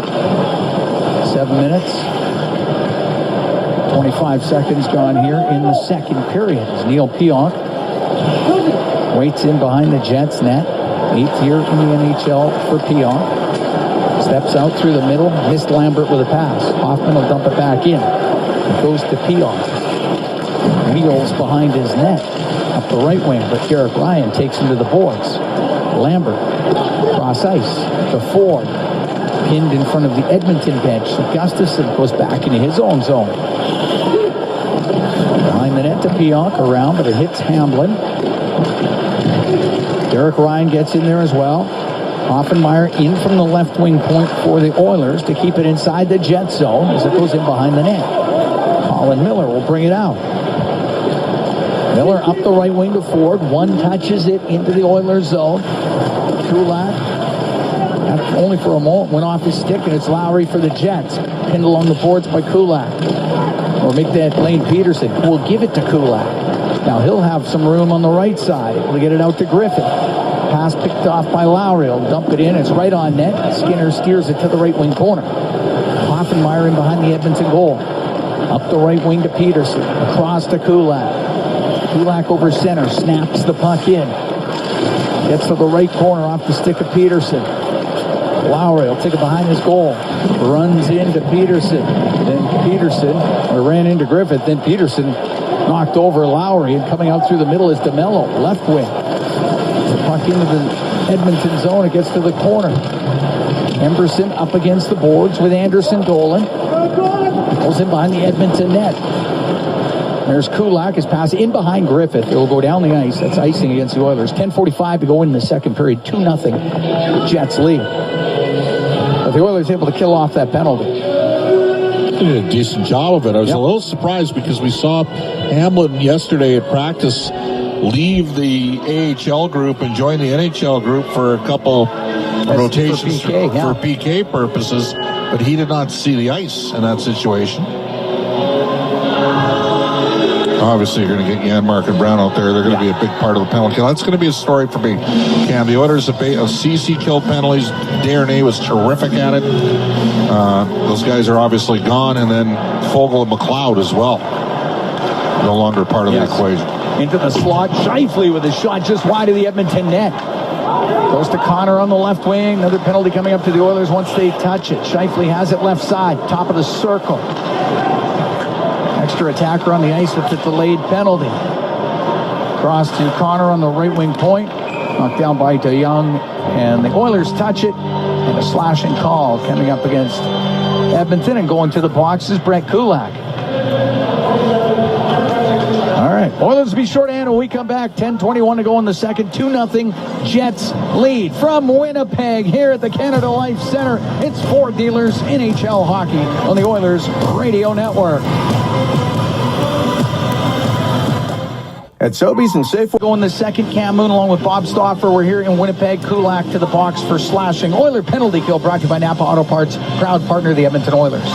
7 minutes. 25 seconds gone here in the second period. As Neil Pionk waits in behind the Jets net. 8th year in the NHL for Pionk. Steps out through the middle. Missed Lambert with a pass. Hoffman will dump it back in. It goes to Pionk. Wheels behind his net. Up the right wing, but Derek Ryan takes him to the boards. Lambert, cross ice to Ford. Pinned in front of the Edmonton bench. So Gustafsson goes back into his own zone. Behind the net to Pionk, around, but it hits Hamblin. Derek Ryan gets in there as well. Offenmeyer in from the left wing point for the Oilers to keep it inside the Jet zone as it goes in behind the net. Colin Miller will bring it out. Miller up the right wing to Ford. One touches it into the Oilers zone. Kulak, only for a moment, went off his stick, and it's Lowry for the Jets. Pinned along the boards by Kulak. Or make that Lane Peterson, who will give it to Kulak. Now he'll have some room on the right side. He'll get it out to Griffin. Pass picked off by Lowry. He'll dump it in. It's right on net. Skinner steers it to the right wing corner. Hoffenmeyer in behind the Edmonton goal. Up the right wing to Peterson. Across to Kulak. Kulak over center. Snaps the puck in. Gets to the right corner off the stick of Peterson. Lowry will take it behind his goal. Runs into Peterson. Then Peterson ran into Griffith. Then Peterson knocked over Lowry. And coming out through the middle is DeMello. Left wing. The puck into the Edmonton zone. It gets to the corner. Emberson up against the boards with Anderson Dolan. Goes in behind the Edmonton net. There's Kulak. His pass in behind Griffith. It will go down the ice. That's icing against the Oilers. 10:45 to go in the second period. 2-0. Jets lead. But the Oilers able to kill off that penalty. Did a decent job of it. I was a little surprised because we saw Hamlin yesterday at practice leave the AHL group and join the NHL group for a couple rotations for PK purposes, but he did not see the ice in that situation. Obviously, you're going to get Janmark and Brown out there. They're going to be a big part of the penalty kill. That's going to be a story for me. Cam, the Oilers of CC killed penalties. Darnay was terrific at it. Those guys are obviously gone, and then Fogle and McLeod as well. No longer part of the equation. Into the slot. Scheifele with a shot just wide of the Edmonton net. Goes to Connor on the left wing. Another penalty coming up to the Oilers once they touch it. Scheifele has it left side. Top of the circle. Extra attacker on the ice with the delayed penalty. Cross to Connor on the right wing point. Knocked down by DeYoung. And the Oilers touch it. And a slashing call coming up against Edmonton. And going to the box is Brett Kulak. All right. Oilers will be shorthanded when we come back. 10:21 to go in the second. 2-0 Jets lead from Winnipeg here at the Canada Life Center. It's Ford Dealers NHL Hockey on the Oilers Radio Network. At Sobeys and Safeway. Go in the second. Cam Moon along with Bob Stauffer. We're here in Winnipeg. Kulak to the box for slashing. Oiler penalty kill brought to you by Napa Auto Parts, proud partner of the Edmonton Oilers.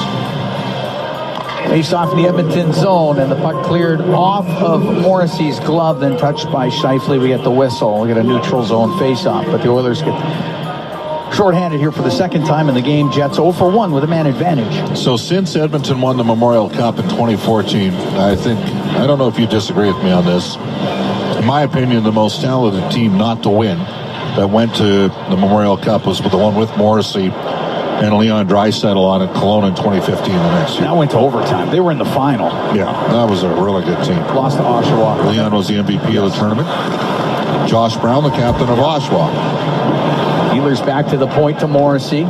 Face off in the Edmonton zone, and the puck cleared off of Morrissey's glove, then touched by Scheifele. We get the whistle. We get a neutral zone face-off, but the Oilers get shorthanded here for the second time in the game. Jets 0 for 1 with a man advantage. So since Edmonton won the Memorial Cup in 2014, I don't know if you disagree with me on this. In my opinion, the most talented team not to win that went to the Memorial Cup was the one with Morrissey and Leon Draisaitl on at Kelowna in 2015 the next year. That went to overtime. They were in the final. Yeah, that was a really good team. Lost to Oshawa. Leon was the MVP of the tournament. Josh Brown, the captain of Oshawa. Ehlers back to the point to Morrissey.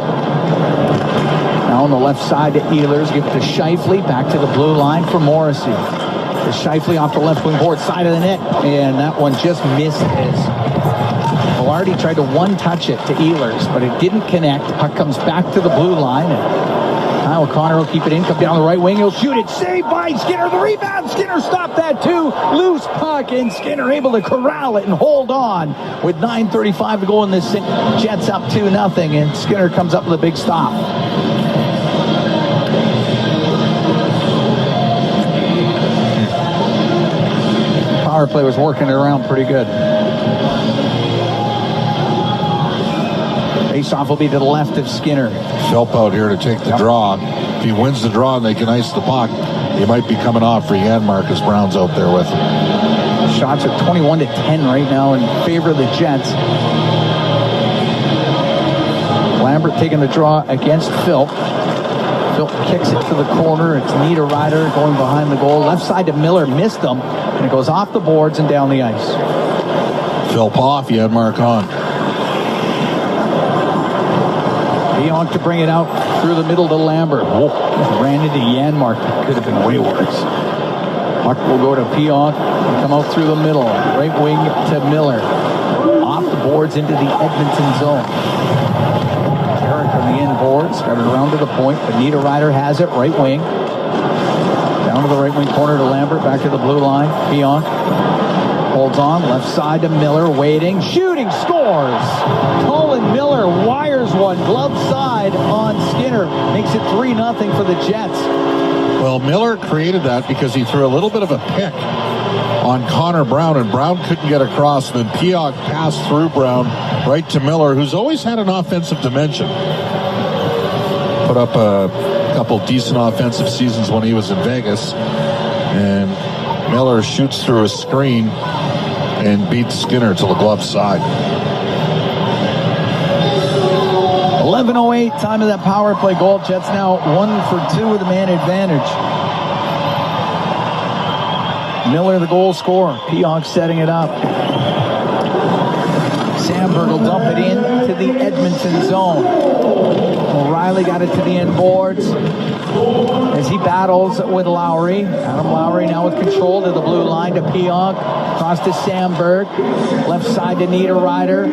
Now on the left side to Ehlers. Give it to Scheifele. Back to the blue line for Morrissey. To Scheifele off the left wing board side of the net. And that one just missed his. Velarde tried to one-touch it to Ehlers, but it didn't connect. Puck comes back to the blue line. And Kyle Connor will keep it in, come down the right wing, he'll shoot it, saved by Skinner, the rebound, Skinner stopped that too, loose puck, and Skinner able to corral it and hold on with 9:35 to go in this. Jets up 2-0, and Skinner comes up with a big stop. Power play was working it around pretty good. Face-off will be to the left of Skinner. Shelp out here to take the draw. If he wins the draw and they can ice the puck, he might be coming off for Janmark as Brown's out there with him. Shots are 21-10 right now in favor of the Jets. Lambert taking the draw against Phil. Phil kicks it to the corner. It's Niederreiter going behind the goal. Left side to Miller, missed them, and it goes off the boards and down the ice. Philp off, Janmark on. Pionk to bring it out through the middle to Lambert. Oh, ran into Janmark. Could have been way worse. Puck will go to Pionk and come out through the middle. Right wing to Miller. Off the boards into the Edmonton zone. Carrick on the end boards. Got it around to the point, but Niederreiter has it. Right wing. Down to the right wing corner to Lambert. Back to the blue line. Pionk holds on. Left side to Miller. Waiting. Shooting. Scores. Colin Miller wires one. Glove side on Skinner. Makes it 3-0 for the Jets. Well, Miller created that because he threw a little bit of a pick on Connor Brown, and Brown couldn't get across. Then Pionk passed through Brown right to Miller, who's always had an offensive dimension. Put up a couple decent offensive seasons when he was in Vegas. And Miller shoots through a screen and beats Skinner to the glove side. 11:08, time of that power play goal. Jets now 1 for 2 with a man advantage. Miller, the goal scorer. Pionk setting it up. Sandberg will dump it in to the Edmonton zone. O'Reilly got it to the end boards as he battles with Lowry. Adam Lowry now with control to the blue line to Pionk. Cross to Sandberg. Left side to Niederreiter.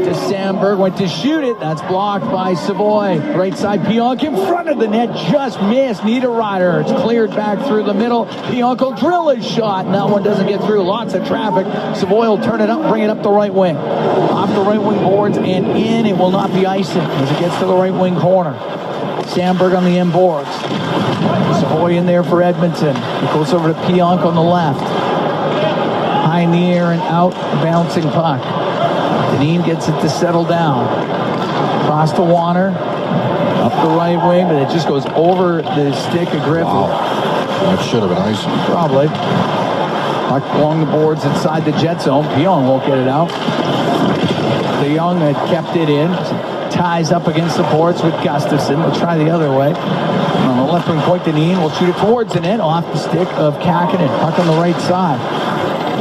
To Sandberg. Went to shoot it. That's blocked by Savoy. Right side Pionk in front of the net. Just missed. Niederreiter. It's cleared back through the middle. Pionk will drill his shot. And that one doesn't get through. Lots of traffic. Savoy will turn it up, bring it up the right wing. Off the right wing boards and in. It will not be icing as it gets to the right wing corner. Sandberg on the end boards. Savoy in there for Edmonton. It goes over to Pionk on the left. High in the air and out, a bouncing puck. Deneen gets it to settle down. Cross to Warner. Up the right wing, but it just goes over the stick of Griffith. Wow. That should have been icing. Probably. Puck along the boards inside the Jet zone. Pionk won't get it out. De Jong had kept it in. Ties up against the boards with Gustafson. We'll try the other way. On the left wing point, Deneen will shoot it towards the net off the stick of Kakinen. Puck on the right side.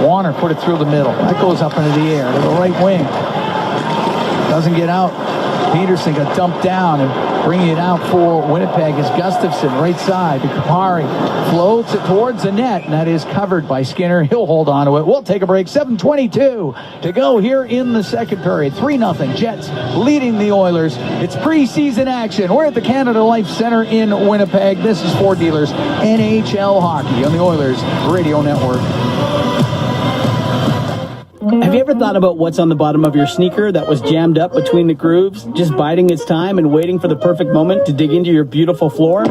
Warner put it through the middle. That goes up into the air to the right wing. Doesn't get out. Peterson got dumped down, and bringing it out for Winnipeg is Gustafson. Right side to Kapari. Floats it towards the net, and that is covered by Skinner. He'll hold on to it. We'll take a break. 7:22 to go here in the second period. 3-0. Jets leading the Oilers. It's preseason action. We're at the Canada Life Center in Winnipeg. This is Ford Dealers NHL Hockey on the Oilers Radio Network. Have you ever thought about what's on the bottom of your sneaker that was jammed up between the grooves, just biding its time and waiting for the perfect moment to dig into your beautiful floor?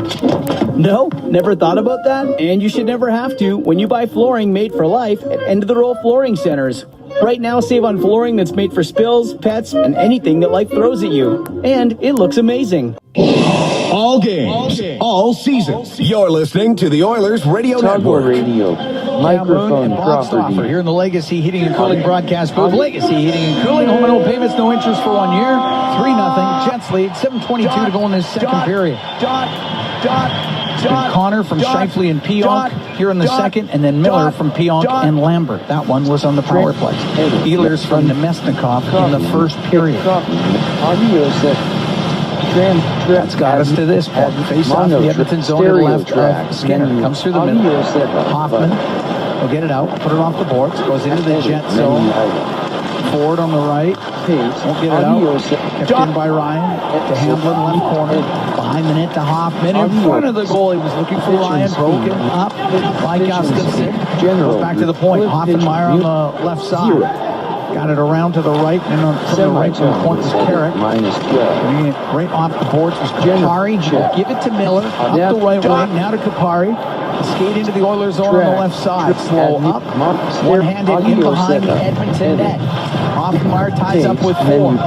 No? Never thought about that? And you should never have to when you buy flooring made for life at end-of-the-row flooring centers. Right now, save on flooring that's made for spills, pets, and anything that life throws at you. And it looks amazing. All games, all season. You're listening to the Oilers Radio Network. Radio. Microphone and Bob property. Stauffer here in the Legacy Heating and Cooling broadcast booth. Legacy Heating and Cooling. Home and home payments, no interest for 1 year. 3-0. Jets lead. 7:22 to go in this second period. Connor from Shifley and Pionk here in the second, and then Miller from Pionk and Lambert. That one was on the power play. Ehlers from Nemesnikov in the first period. That's got us to this point. Face off the Edmonton zone to the left of Skinner. Comes through the middle. Hoffman will get it out, put it off the boards, goes into the Jet zone. Ford on the right. Won't get it out. Kept in by Ryan. To Hamblin, left corner. Behind the net to Hoffman. In front of the goal. He was looking for Ryan. Broken up by Gustafson. Goes back to the point. Hoffenmeyer on the left side. Got it around to the right. And from the right to the point was Carrick. Bringing it right off the boards was Kapari. Give it to Miller. Up the right wing. Now to Kapari. Skate into the Oilers zone on the left side. Slow up. One-handed in behind the Edmonton net. Hoffenmeyer ties up with Ford.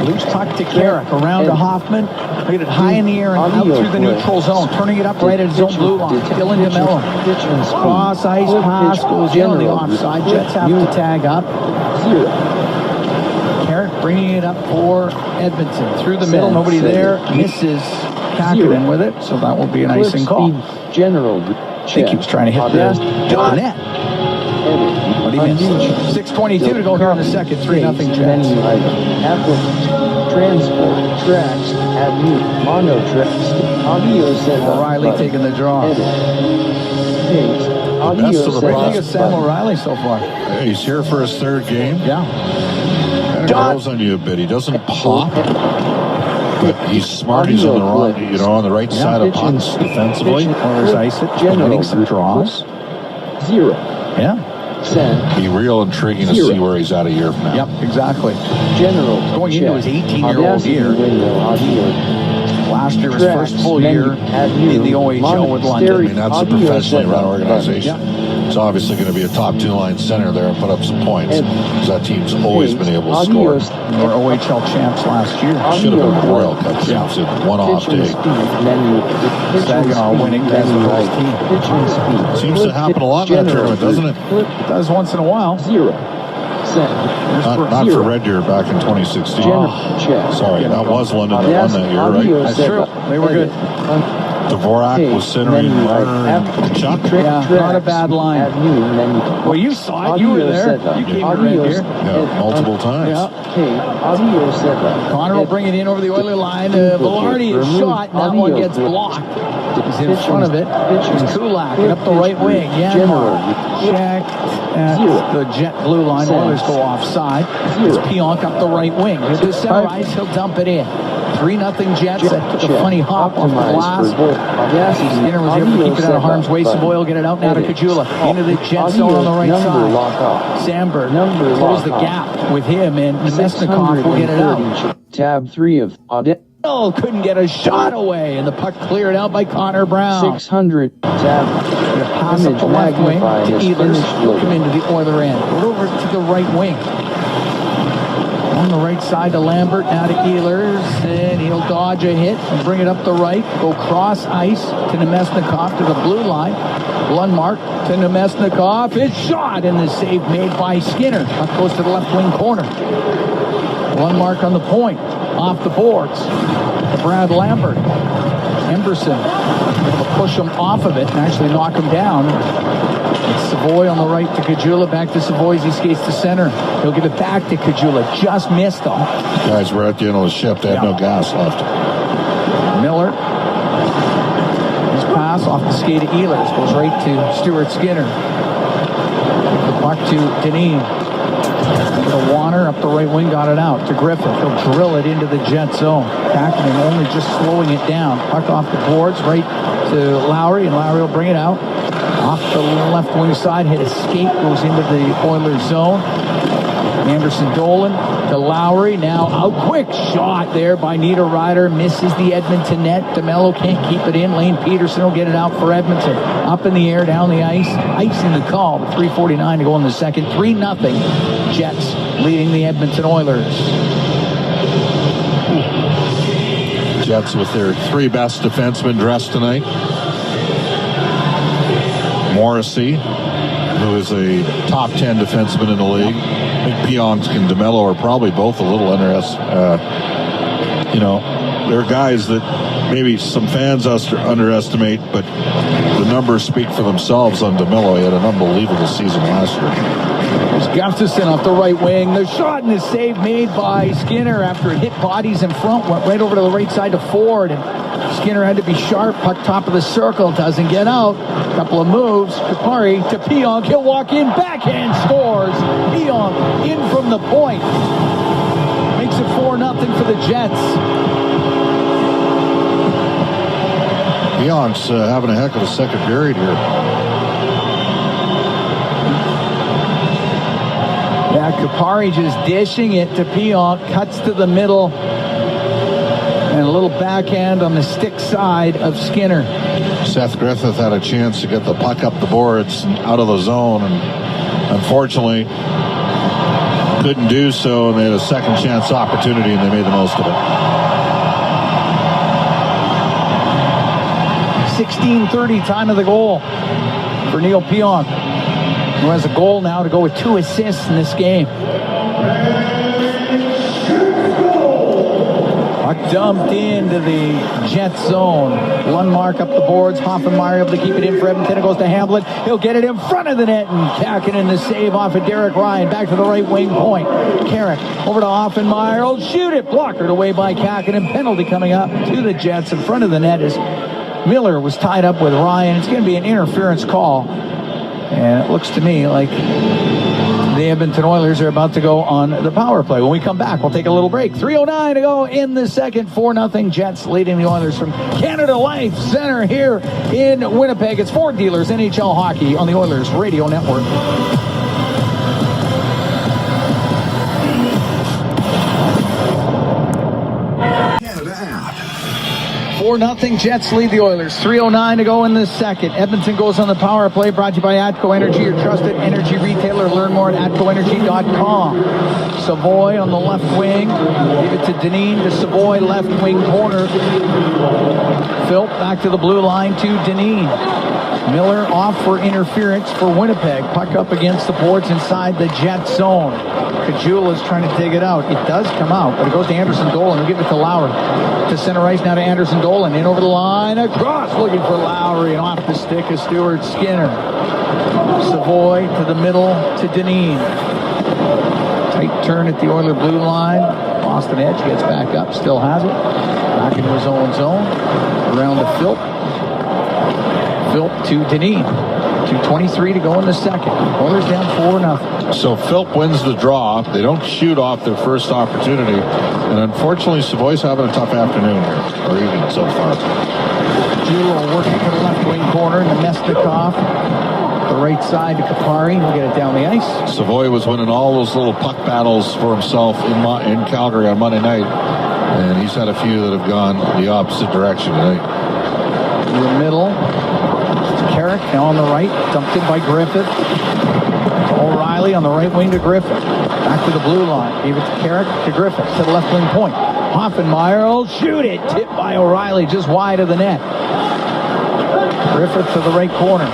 Loose puck to Carrick. Around to Hoffman. Look at it high in the air and out through the neutral zone. Turning it up right at his own blue line. Dylan DeMello. Cross ice pass goes in on the offside. Jets have to tag up. Carrick bringing it up for Edmonton. Through the middle. Nobody there. Misses Kakinen with it. So that will be an icing call. I think he was trying to hit the net. But he missed. 6:22 to go here in the second. 3-0 Jets. Transport, tracks, avenue, mono tracks, audio set. O'Reilly taking the draw. Best of the What do you think of Sam O'Reilly so far? Hey, he's here for his third game. Yeah. Kind of grows on you a bit. He doesn't pop, but he's smart. He's on the wrong, on the right side of pucks defensively. Oilers ice it. Getting some draws. Yeah. Be real intriguing to see where he's at a year from now. Yep, exactly. Going into his 18-year-old year. Last year, his first full year in the OHL with London. I mean, that's a professionally run organization. It's obviously going to be a top two-line center there and put up some points because that team's always been able to score. They were OHL champs last year. Should have been Royal Cup champs in one off day. Saginaw winning as the first team. Seems to happen a lot in that tournament, doesn't it? It does once in a while. Not for Red Deer back in 2016. Sorry, that was London that won that year, right? That's true. They were good. Dvorak was centering Marner and Chuck. Yeah, not a bad line. Well, you saw it. You were there. You came to Red Deer. Yeah, multiple times. Connor will bring it in over the Oiler line. Velarde is shot. That one gets blocked. He's in front of it. It's Kulak up the right wing. Yanmar checked at the Jet blue line. Oilers go offside. It's Pionk up the right wing. With the center ice, he'll dump it in. 3-0 Jets. That took a funny hop off the glass. Skinner was able to keep it out of harm's way. Savoy will get it out now to Kajula. Into the Jet zone on the right side. Sandberg close the gap with him, and Nemesnikov will get it out. Tab 3 of Audit. Couldn't get a shot away, and the puck cleared out by Connor Brown. 600 tab. Pass up the left wing to Ehlers. He'll come into the Oiler end. Over to the right wing. On the right side to Lambert, now to Ehlers, and he'll dodge a hit and bring it up the right. Go cross ice to Nemesnikov to the blue line. Lundmark to Nemesnikov. It's shot, and the save made by Skinner. Puck goes to the left wing corner. Lundmark on the point. Off the boards to Brad Lambert. Emberson will push him off of it and actually knock him down. It's Savoy on the right to Kajula. Back to Savoy as he skates to center. He'll give it back to Kajula. Just missed him. Guys were at the end of the ship. They had no gas left. Miller. His pass off the skate of Ehlers. Goes right to Stuart Skinner. The puck to Denis. To Warner up the right wing, got it out to Griffith. He'll drill it into the Jet zone. Kakinen only just slowing it down. Puck off the boards, right to Lowry, and Lowry will bring it out. Off the left wing side, hit a skate, goes into the Oilers zone. Anderson Dolan to Lowry, now out quick shot there by Niederreiter, misses the Edmonton net. DeMello can't keep it in. Lane Peterson will get it out for Edmonton. Up in the air, down the ice, icing the call. 3:49 to go in the second. 3-0 Jets leading the Edmonton Oilers. Jets with their three best defensemen dressed tonight. Morrissey, who is a top 10 defenseman in the league. I think Pionk and DeMello are probably both a little interested. They're guys that maybe some fans underestimate, but the numbers speak for themselves on DeMello. He had an unbelievable season last year. Here's Gustafson off the right wing. The shot and the save made by Skinner after it hit bodies in front. Went right over to the right side to Ford. And Skinner had to be sharp. Puck top of the circle. Doesn't get out. Couple of moves. Kupari to Pionk. He'll walk in. Backhand scores. Pionk in from the point. Makes it 4-0 for the Jets. Pionk's having a heck of a second period here. Yeah, Kupari just dishing it to Pionk. Cuts to the middle. And a little backhand on the stick side of Skinner. Seth Griffith had a chance to get the puck up the boards out of the zone, and unfortunately couldn't do so, and they had a second chance opportunity, and they made the most of it. 16:30 time of the goal for Neil Pionk, who has a goal now to go with 2 assists in this game. Puck dumped into the Jets zone. Lundmark up the boards. Hoffenmeyer able to keep it in for Edmonton. It goes to Hamblin. He'll get it in front of the net, and Kakinen the save off of Derek Ryan. Back to the right wing point. Carrick over to Hoffenmeyer. He'll shoot it. Blockered away by Kakinen. Penalty coming up to the Jets in front of the net as Miller was tied up with Ryan. It's going to be an interference call. And it looks to me like the Edmonton Oilers are about to go on the power play. When we come back, we'll take a little break. 3:09 to go in the second. 4-0 Jets leading the Oilers from Canada Life Center here in Winnipeg. It's Ford Dealers NHL Hockey on the Oilers Radio Network. 4-0 Jets lead the Oilers. 3:09 to go in the second. Edmonton goes on the power play, brought to you by Atco Energy, your trusted energy retailer. Learn more at atcoenergy.com. Savoy on the left wing. Give it to Dineen to Savoy, left wing corner. Philp back to the blue line to Dineen. Miller off for interference for Winnipeg. Puck up against the boards inside the Jet zone. Kajula is trying to dig it out. It does come out, but it goes to Anderson Dolan. He'll give it to Lowry. To center ice now to Anderson Dolan. In over the line. Across looking for Lowry. And off the stick of Stuart Skinner. Savoy to the middle to Dineen. Tight turn at the Oiler blue line. Lost an edge. Gets back up. Still has it. Back into his own zone. Around to Philp. Philp to Dineen. 2:23 to go in the second. Oilers down 4-0. So Philp wins the draw. They don't shoot off their first opportunity. And unfortunately, Savoy's having a tough afternoon here, or evening so far. Julo working to the left wing corner. Nemesnikov. The right side to Kupari. He'll get it down the ice. Savoy was winning all those little puck battles for himself in Calgary on Monday night. And he's had a few that have gone the opposite direction tonight. In the middle. Carrick now on the right, dumped in by Griffith. O'Reilly on the right wing to Griffith. Back to the blue line. Gave it to Carrick to Griffith to the left wing point. Hoffenmeyer will shoot it. Tipped by O'Reilly just wide of the net. Griffith to the right corner.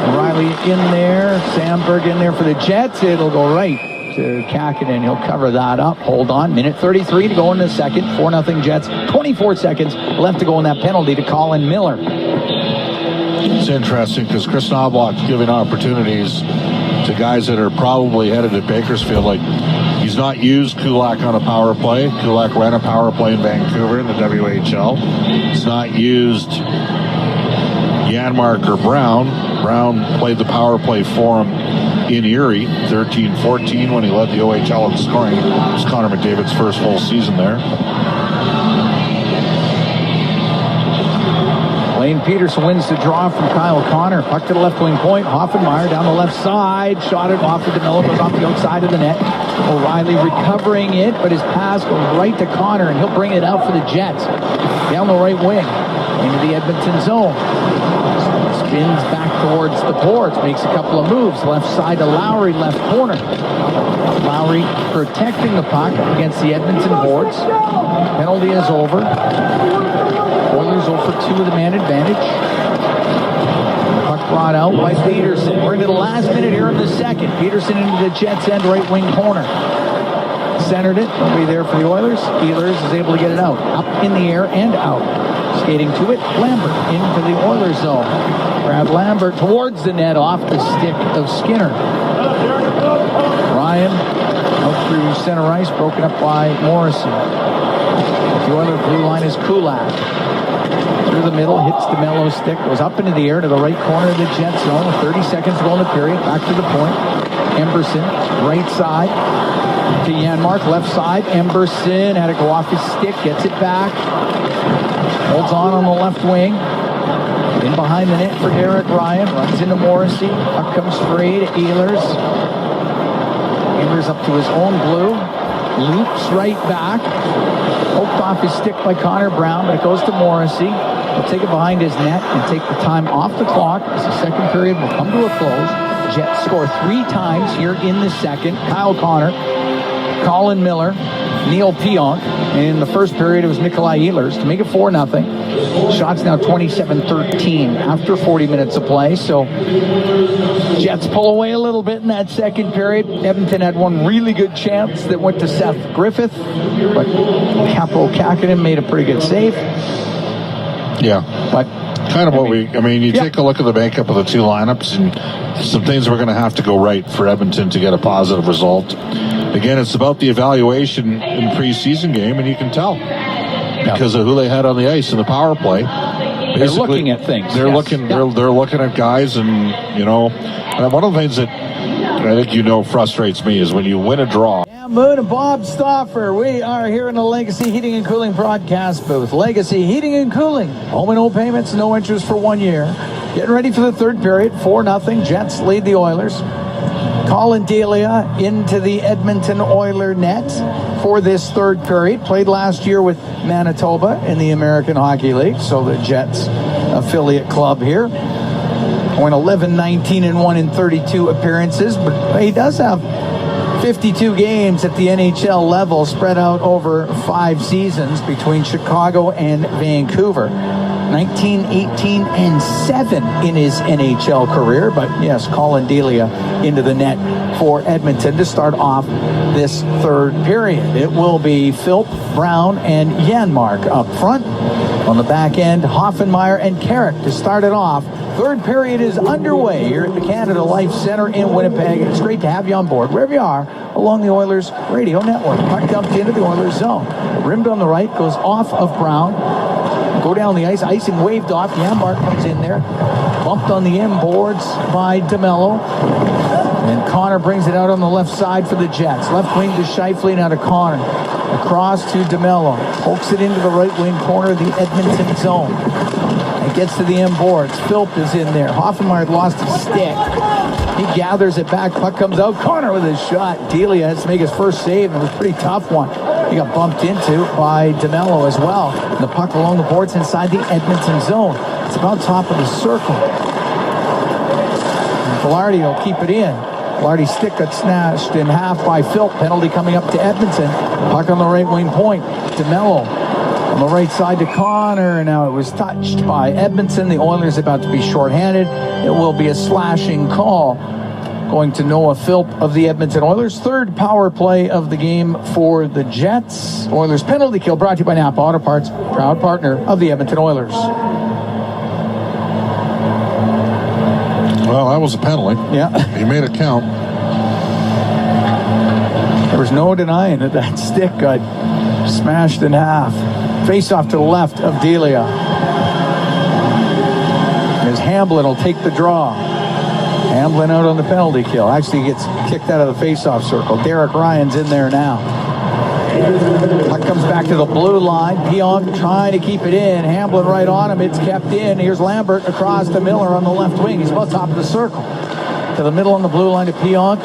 O'Reilly in there. Sandberg in there for the Jets. It'll go right to Kakinen. He'll cover that up. Hold on. Minute 33 to go in the second. 4-0 Jets. 24 seconds left to go in that penalty to Colin Miller. It's interesting because Chris Knobloch's giving opportunities to guys that are probably headed to Bakersfield. Like, he's not used Kulak on a power play. Kulak ran a power play in Vancouver in the WHL. He's not used Janmark or Brown. Brown played the power play for him in Erie, 13-14 when he led the OHL in scoring. It was Connor McDavid's first full season there. Lane Peterson wins the draw from Kyle Connor. Puck to the left wing point. Hoffenmeyer down the left side. Shot it off of DeMello. Goes off the outside of the net. O'Reilly recovering it, but his pass goes right to Connor, and he'll bring it out for the Jets. Down the right wing. Into the Edmonton zone. Spins back towards the boards. Makes a couple of moves. Left side to Lowry. Left corner. Lowry protecting the puck against the Edmonton boards. Penalty is over. Oilers 0 for 2 with a man advantage. Puck brought out by Peterson. We're into the last minute here in the second. Peterson into the Jets end right wing corner. Centered it. Nobody there for the Oilers. Ehlers is able to get it out. Up in the air and out. Skating to it. Lambert into the Oilers zone. Brad Lambert towards the net off the stick of Skinner. Ryan out through center ice, broken up by Morrissey. The Oilers blue line is Kulak. Through the middle, hits DeMello's stick, goes up into the air to the right corner of the Jet zone with 30 seconds to go in the period. Back to the point. Emberson, right side to Janmark, left side. Emberson had to go off his stick, gets it back. Holds on the left wing. In behind the net for Derek Ryan. Runs into Morrissey. Puck comes free to Ehlers. Ehlers up to his own blue. Loops right back. Poked off his stick by Connor Brown, but it goes to Morrissey. He'll take it behind his net and take the time off the clock as the second period will come to a close. Jets score 3 times here in the second. Kyle Connor, Colin Miller, Neil Pionk. And in the first period, it was Nikolai Ehlers to make it 4-0. Shots now 27-13 after 40 minutes of play. So Jets pull away a little bit in that second period. Edmonton had one really good chance that went to Seth Griffith, but Capo Kakinen made a pretty good save. Yeah. But kind of you take a look at the makeup of the two lineups, and some things were going to have to go right for Edmonton to get a positive result. Again, it's about the evaluation in the preseason game, and you can tell because of who they had on the ice in the power play. They're looking at things. They're looking at guys, and one of the things that I think frustrates me is when you win a draw. Moon and Bob Stauffer. We are here in the Legacy Heating and Cooling broadcast booth. Legacy Heating and Cooling. Home and home payments, no interest for 1 year. Getting ready for the third period. 4-0. Jets lead the Oilers. Colin Delia into the Edmonton Oiler net for this third period. Played last year with Manitoba in the American Hockey League, so the Jets affiliate club here. Went 11-19-1 in 32 appearances, but he does have 52 games at the NHL level spread out over 5 seasons between Chicago and Vancouver. 19-18-7 in his NHL career, but yes, Colin Delia into the net for Edmonton to start off this third period. It will be Philp, Brown, and Janmark up front. On the back end, Hoffenmeyer and Carrick to start it off. Third period is underway here at the Canada Life Center in Winnipeg. It's great to have you on board, wherever you are, along the Oilers radio network. Puck dumped into the Oilers zone. Rimmed on the right, goes off of Brown. Go down the ice, icing waved off. Janmark comes in there. Bumped on the inboards by DeMello. And Connor brings it out on the left side for the Jets. Left wing to Scheifele, now to Connor. Across to DeMello. Pokes it into the right wing corner of the Edmonton zone. It gets to the inboards. Philp is in there. Hoffenmeyer lost his stick. He gathers it back. Puck comes out. Connor with his shot. Delia has to make his first save. It was a pretty tough one. He got bumped into by DeMello as well. And the puck along the boards inside the Edmonton zone. It's about top of the circle. And Velarde will keep it in. Velarde's stick got snatched in half by Philp. Penalty coming up to Edmonton. Puck on the right wing point. DeMello on the right side to Connor. Now it was touched by Edmonton. The Oilers about to be shorthanded. It will be a slashing call going to Noah Philp of the Edmonton Oilers. Third power play of the game for the Jets. Oilers penalty kill brought to you by Napa Auto Parts, proud partner of the Edmonton Oilers. Well, that was a penalty. Yeah. He made it count. There was no denying that that stick got smashed in half. Face off to the left of Delia. As Hamblin will take the draw. Hamblin out on the penalty kill. Actually gets kicked out of the face-off circle. Derek Ryan's in there now. Puck comes back to the blue line. Pionk trying to keep it in. Hamblin right on him. It's kept in. Here's Lambert across to Miller on the left wing. He's about top of the circle. To the middle on the blue line to Pionk.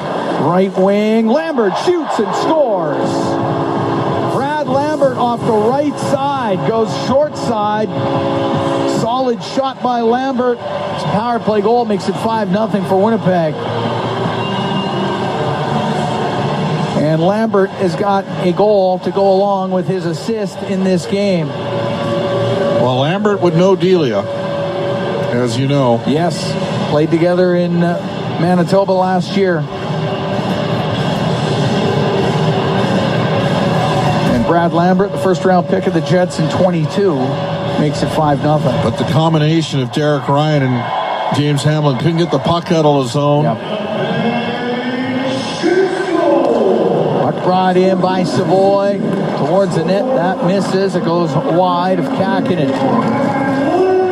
Right wing. Lambert shoots and scores. Brad Lambert off the right side. Goes short side. Solid shot by Lambert. It's a power play goal. Makes it 5-0 for Winnipeg. And Lambert has got a goal to go along with his assist in this game. Well, Lambert would know Delia, as you know. Yes. Played together in Manitoba last year. And Brad Lambert, the first-round pick of the Jets in 22, makes it 5-0. But the combination of Derek Ryan and James Hamblin couldn't get the puck out of the zone. Yep. brought in by Savoy towards the net. That misses. It goes wide of Kakinen.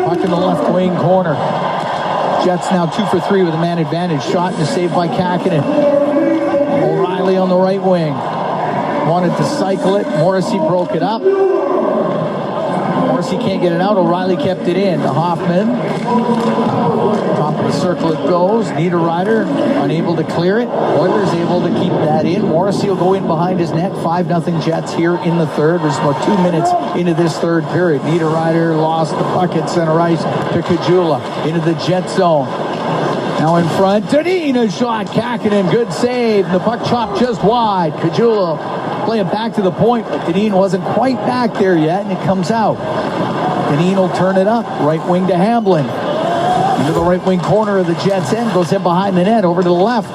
Puck in the left wing corner. Jets now 2 for 3 with a man advantage. Shot and a save by Kakinen. O'Reilly on the right wing. Wanted to cycle it. Morrissey broke it up. Morrissey can't get it out. O'Reilly kept it in to Hoffman. Top of the circle it goes. Niederreiter unable to clear it. Oilers able to keep that in. Morrissey will go in behind his net. 5-0 Jets here in the third. There's about 2 minutes into this third period. Niederreiter lost the puck at center ice to Kajula into the Jet zone. Now in front, Dineen, a shot. Kakinen, good save. The puck chopped just wide. Kajula playing back to the point, but Dineen wasn't quite back there yet, and it comes out. Dineen will turn it up. Right wing to Hamblin. Into the right wing corner of the Jets end. Goes in behind the net, over to the left.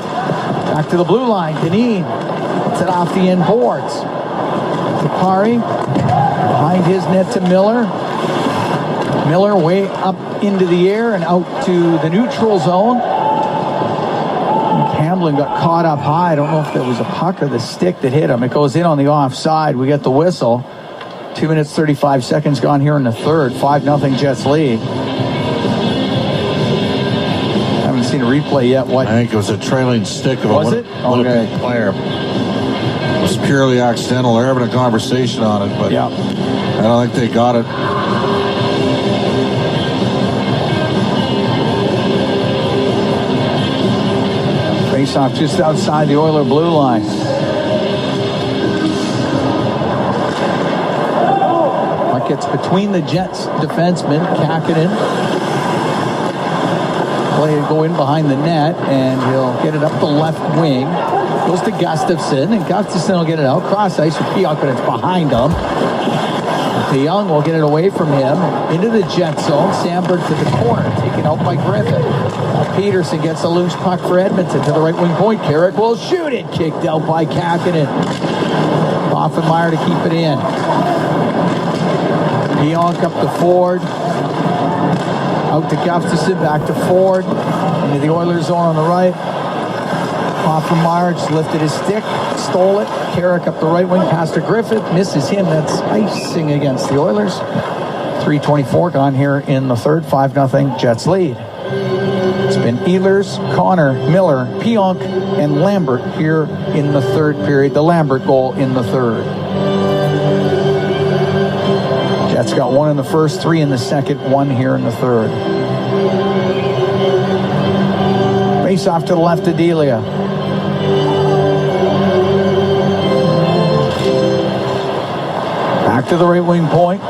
Back to the blue line. Dineen puts it off the end boards. Takari behind his net to Miller. Miller way up into the air and out to the neutral zone. Hamblin got caught up high. I don't know if there was a puck or the stick that hit him. It goes in on the offside. We get the whistle. 2 minutes, 35 seconds gone here in the third. 5-0 Jets lead. Haven't seen a replay yet. What? I think it was a trailing stick of a Winnipeg player. It was purely accidental. They're having a conversation on it, but I don't think they got it. Face-off just outside the Oiler blue line. Puck gets between the Jets defensemen. Kakinen. Play go in behind the net, and he'll get it up the left wing. Goes to Gustafsson, and Gustafsson will get it out. Cross ice for Pionk, but it's behind him. DeYoung will get it away from him into the Jet zone. Sandberg to the corner, taken out by Griffin. Peterson gets a loose puck for Edmonton to the right wing point. Carrick will shoot it. Kicked out by Kakinen. Offenmeyer to keep it in. Pionk up to Ford. Out to Gustafsson, back to Ford. Into the Oilers zone on the right. Offenmeyer just lifted his stick, stole it. Carrick up the right wing, pass to Griffith. Misses him. That's icing against the Oilers. 3:24 gone here in the third. 5-0 Jets lead. It's been Ehlers, Connor, Miller, Pionk, and Lambert here in the third period. The Lambert goal in the third. Jets got 1 in the first, 3 in the second, 1 here in the third. Face off to the left of Delia. Back to the right wing point.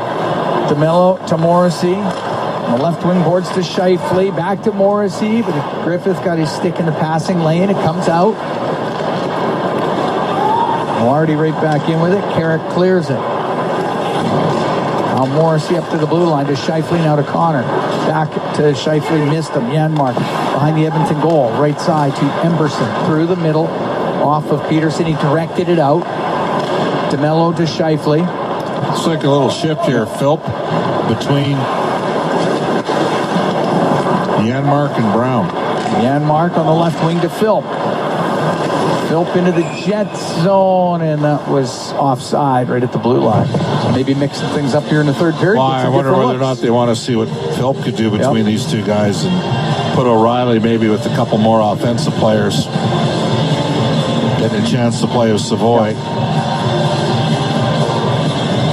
DeMello to Morrissey. On the left wing boards to Scheifele. Back to Morrissey, but Griffith got his stick in the passing lane. It comes out. Lardy right back in with it. Carrick clears it. Now Morrissey up to the blue line to Scheifele, now to Connor. Back to Scheifele, missed him. Janmark behind the Edmonton goal. Right side to Emberson. Through the middle. Off of Peterson. He directed it out. DeMello to Scheifele. Looks like a little shift here, Philp, between Janmark and Brown. Janmark on the left wing to Philp. Philp into the Jets zone, and that was offside right at the blue line. So maybe mixing things up here in the third period. Well, I wonder whether or not they want to see what Philp could do between these two guys and put O'Reilly maybe with a couple more offensive players. Getting a chance to play with Savoy.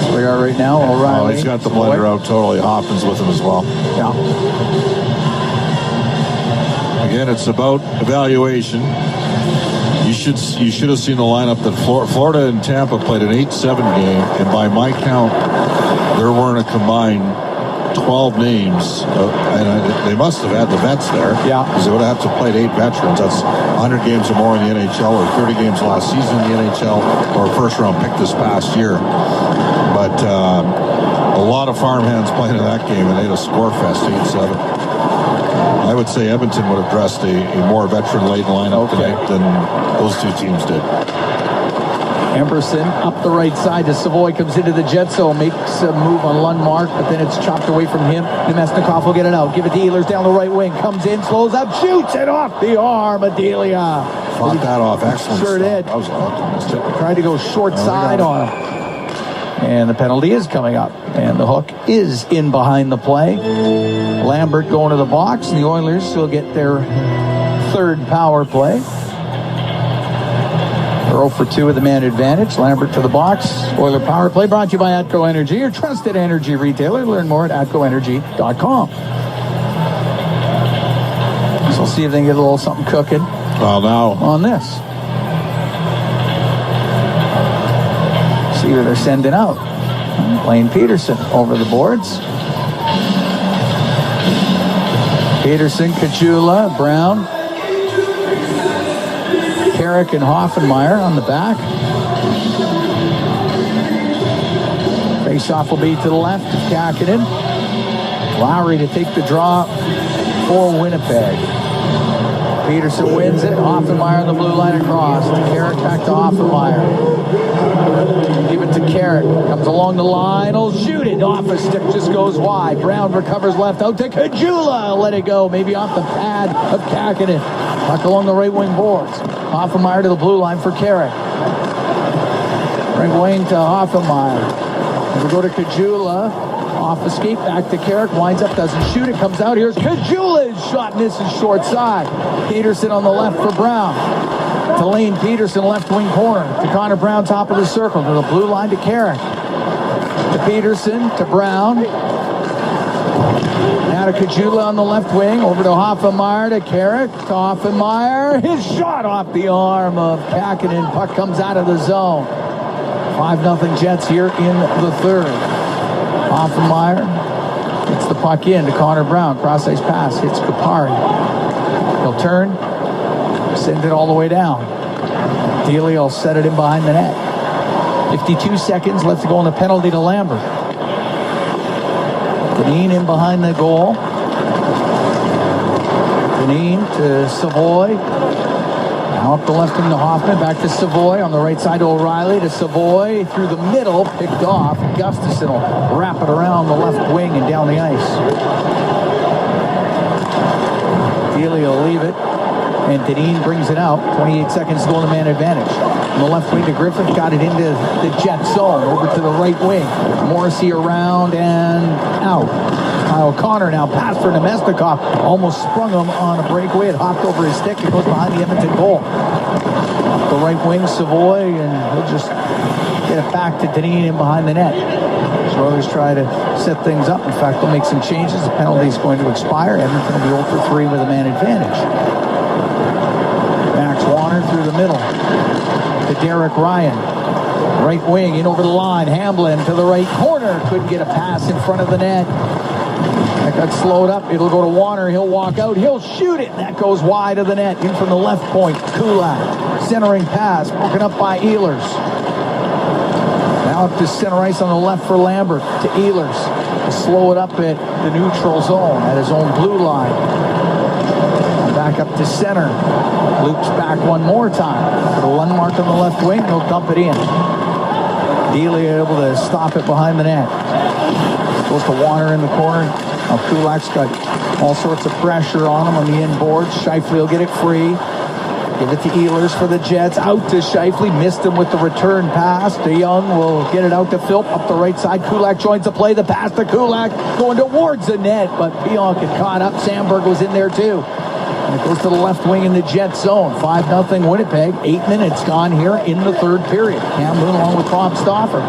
So we are right now, O'Reilly. Oh, he's got the blender out totally. Hoffman's with him as well. Yeah. Again, it's about evaluation. You should have seen the lineup that Florida and Tampa played an 8-7 game, and by my count, there weren't a combined 12 names, and they must have had the vets there. Yeah. Because they would have to play 8 veterans. That's 100 games or more in the NHL, or 30 games last season in the NHL, or a first-round pick this past year. But a lot of farmhands playing in that game, and they had a score fest, 8-7. I would say Edmonton would have dressed a more veteran-laden lineup tonight than those two teams did. Emberson up the right side to Savoy, comes into the Jet zone, makes a move on Lundmark, but then it's chopped away from him. Nemesnikov will get it out, give it to Ehlers down the right wing, comes in, slows up, shoots it off the arm of Delia. Fought that off. Excellent. Sure did. That was optimistic. Tried to go short side on him. And the penalty is coming up. And the hook is in behind the play. Lambert going to the box. And the Oilers will get their third power play. They're 0 for 2 with the man advantage. Lambert to the box. Oiler power play brought to you by Atco Energy, your trusted energy retailer. Learn more at atcoenergy.com. So we'll see if they can get a little something cooking. Well, now on this. See who they're sending out. Lane Peterson over the boards. Peterson, Kajula, Brown, Carrick, and Hoffenmeyer on the back. Face-off will be to the left of Kakinen. Lowry to take the draw for Winnipeg. Peterson wins it. Hoffenmeyer on the blue line across. Carrick back to Hoffenmeyer. Give it to Carrick. Comes along the line. He'll shoot it. Off a stick. Just goes wide. Brown recovers left. Out to Kajula. Let it go. Maybe off the pad of Kakinen. Back along the right wing boards. Hoffenmeyer to the blue line for Carrick. Right wing to Hoffenmeyer. We go to Kajula. Off the skate, back to Carrick, winds up, doesn't shoot it, comes out. Here's Kajula's shot, misses short side. Peterson on the left for Brown. To Lane Peterson, left wing corner. To Connor Brown, top of the circle. To the blue line to Carrick. To Peterson, to Brown. Now to Kajula on the left wing. Over to Hoffenmeyer, to Carrick. To Hoffenmeyer. His shot off the arm of Kakinen. Puck comes out of the zone. 5-0 Jets here in the third. Hoffenmeyer gets the puck in to Connor Brown. Cross-ice pass, hits Kapari. He'll turn, send it all the way down. Delia will set it in behind the net. 52 seconds left to go on the penalty to Lambert. Deneen in behind the goal. Deneen to Savoy. Now up the left wing to Hoffman, back to Savoy, on the right side to O'Reilly, to Savoy, through the middle, picked off. Gustafson will wrap it around the left wing and down the ice. Delia will leave it, and Deneen brings it out. 28 seconds to go on the man advantage. On the left wing to Griffith, got it into the Jet zone, over to the right wing. Morrissey around and out. Kyle Connor now passed for Nemestikov. Almost sprung him on a breakaway. It hopped over his stick. It goes behind the Edmonton goal. Up the right wing, Savoy, and he'll just get it back to Deneen in behind the net. So others try to set things up. In fact, they'll make some changes. The penalty is going to expire. Edmonton will be 0 for 3 with a man advantage. Max Warner through the middle to Derek Ryan. Right wing, in over the line. Hamblin to the right corner. Couldn't get a pass in front of the net. That got slowed up. It'll go to Warner. He'll walk out. He'll shoot it. That goes wide of the net. In from the left point. Kulak. Centering pass. Broken up by Ehlers. Now up to center ice on the left for Lambert. To Ehlers. He'll slow it up at the neutral zone. At his own blue line. Back up to center. Loops back one more time. To Lundmark on the left wing. He'll dump it in. Delia able to stop it behind the net. Goes to Warner in the corner. Now Kulak's got all sorts of pressure on him on the inboards. Scheifele will get it free. Give it to Ehlers for the Jets. Out to Scheifele. Missed him with the return pass. De Young will get it out to Philp. Up the right side. Kulak joins the play. The pass to Kulak. Going towards the net. But Pionk had caught up. Sandberg was in there too. And it goes to the left wing in the Jet zone. 5-0 Winnipeg. 8 minutes gone here in the third period. Cam Moon along with Bob Stauffer.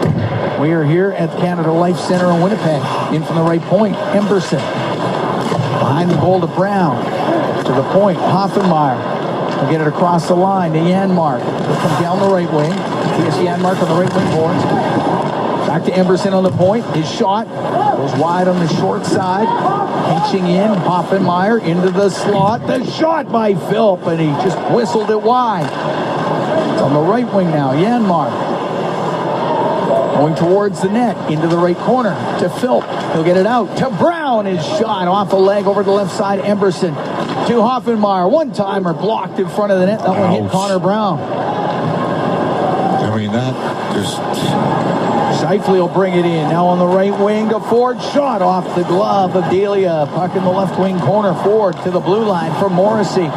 We are here at Canada Life Center in Winnipeg. In from the right point, Emberson. Behind the goal to Brown. To the point, Hoffenmeyer. We'll get it across the line to Janmark. He'll come down the right wing. Here's Janmark on the right wing boards. Back to Emberson on the point. His shot goes wide on the short side. Pinching in, Hoffenmeyer into the slot. The shot by Philp, and he just whistled it wide. It's on the right wing now, Janmark. Going towards the net, into the right corner to Philp. He'll get it out to Brown. His shot off the leg over the left side. Emberson to Hoffenmeyer. One-timer blocked in front of the net. That one hit Connor Brown. I mean, that just... Scheifele will bring it in. Now on the right wing to Ford. Shot off the glove of Delia. Puck in the left wing corner. Ford to the blue line for Morrissey.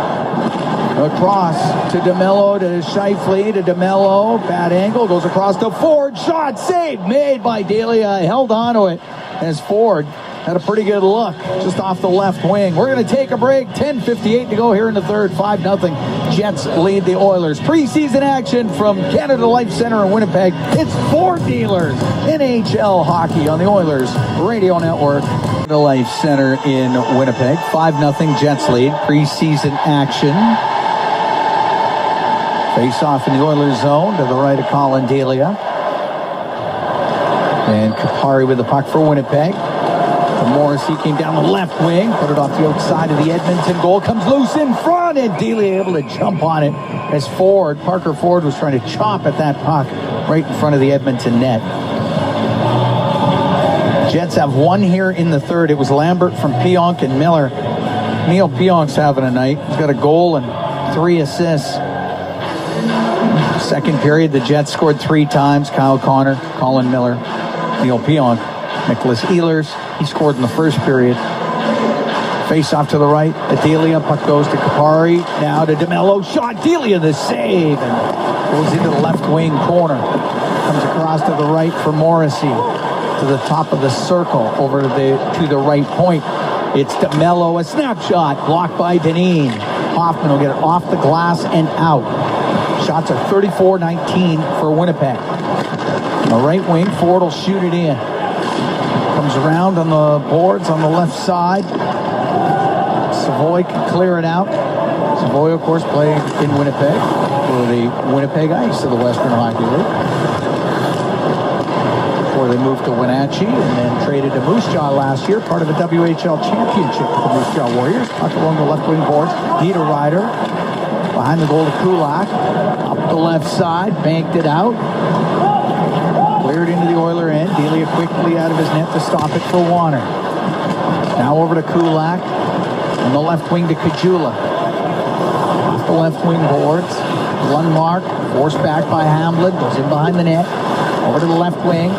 Across to DeMello, to Scheifele, to DeMello. Bad angle, goes across to Ford. Shot, save made by Delia. Held on to it as Ford had a pretty good look just off the left wing. We're going to take a break. 10:58 to go here in the third. 5-0. Jets lead the Oilers. Preseason action from Canada Life Center in Winnipeg. It's Ford Dealers. NHL hockey on the Oilers Radio Network. Canada Life Center in Winnipeg. 5-0 Jets lead. Preseason action. Face off in the Oilers zone to the right of Colin Delia. And Kapari with the puck for Winnipeg. Morrissey came down the left wing, put it off the outside of the Edmonton goal, comes loose in front, and Delia able to jump on it as Parker Ford was trying to chop at that puck right in front of the Edmonton net. Jets have one here in the third. It was Lambert from Pionk and Miller. Neil Pionk's having a night. He's got a goal and 3 assists. Second period, the Jets scored 3 times. Kyle Connor, Colin Miller, Neil Pionk, Nicholas Ehlers. He scored in the first period. Face off to the right. Delia, puck goes to Kapari. Now to DeMello. Shot. Delia the save. And goes into the left wing corner. Comes across to the right for Morrissey. To the top of the circle. Over to the right point. It's DeMello. A snapshot. Blocked by Deneen. Hoffman will get it off the glass and out. Shots are 34-19 for Winnipeg. On the right wing, Ford will shoot it in. Comes around on the boards on the left side. Savoy can clear it out. Savoy, of course, playing in Winnipeg for the Winnipeg Ice of the Western Hockey League. Before they moved to Wenatchee and then traded to Moose Jaw last year, part of the WHL championship with the Moose Jaw Warriors. Puck along the left wing boards. Niederreiter behind the goal to Kulak. Up the left side, banked it out. Cleared into the Oiler end. Delia quickly out of his net to stop it for Warner. Now over to Kulak. On the left wing to Kajula. Off the left wing boards. One mark. Forced back by Hamblin. Goes in behind the net. Over to the left wing.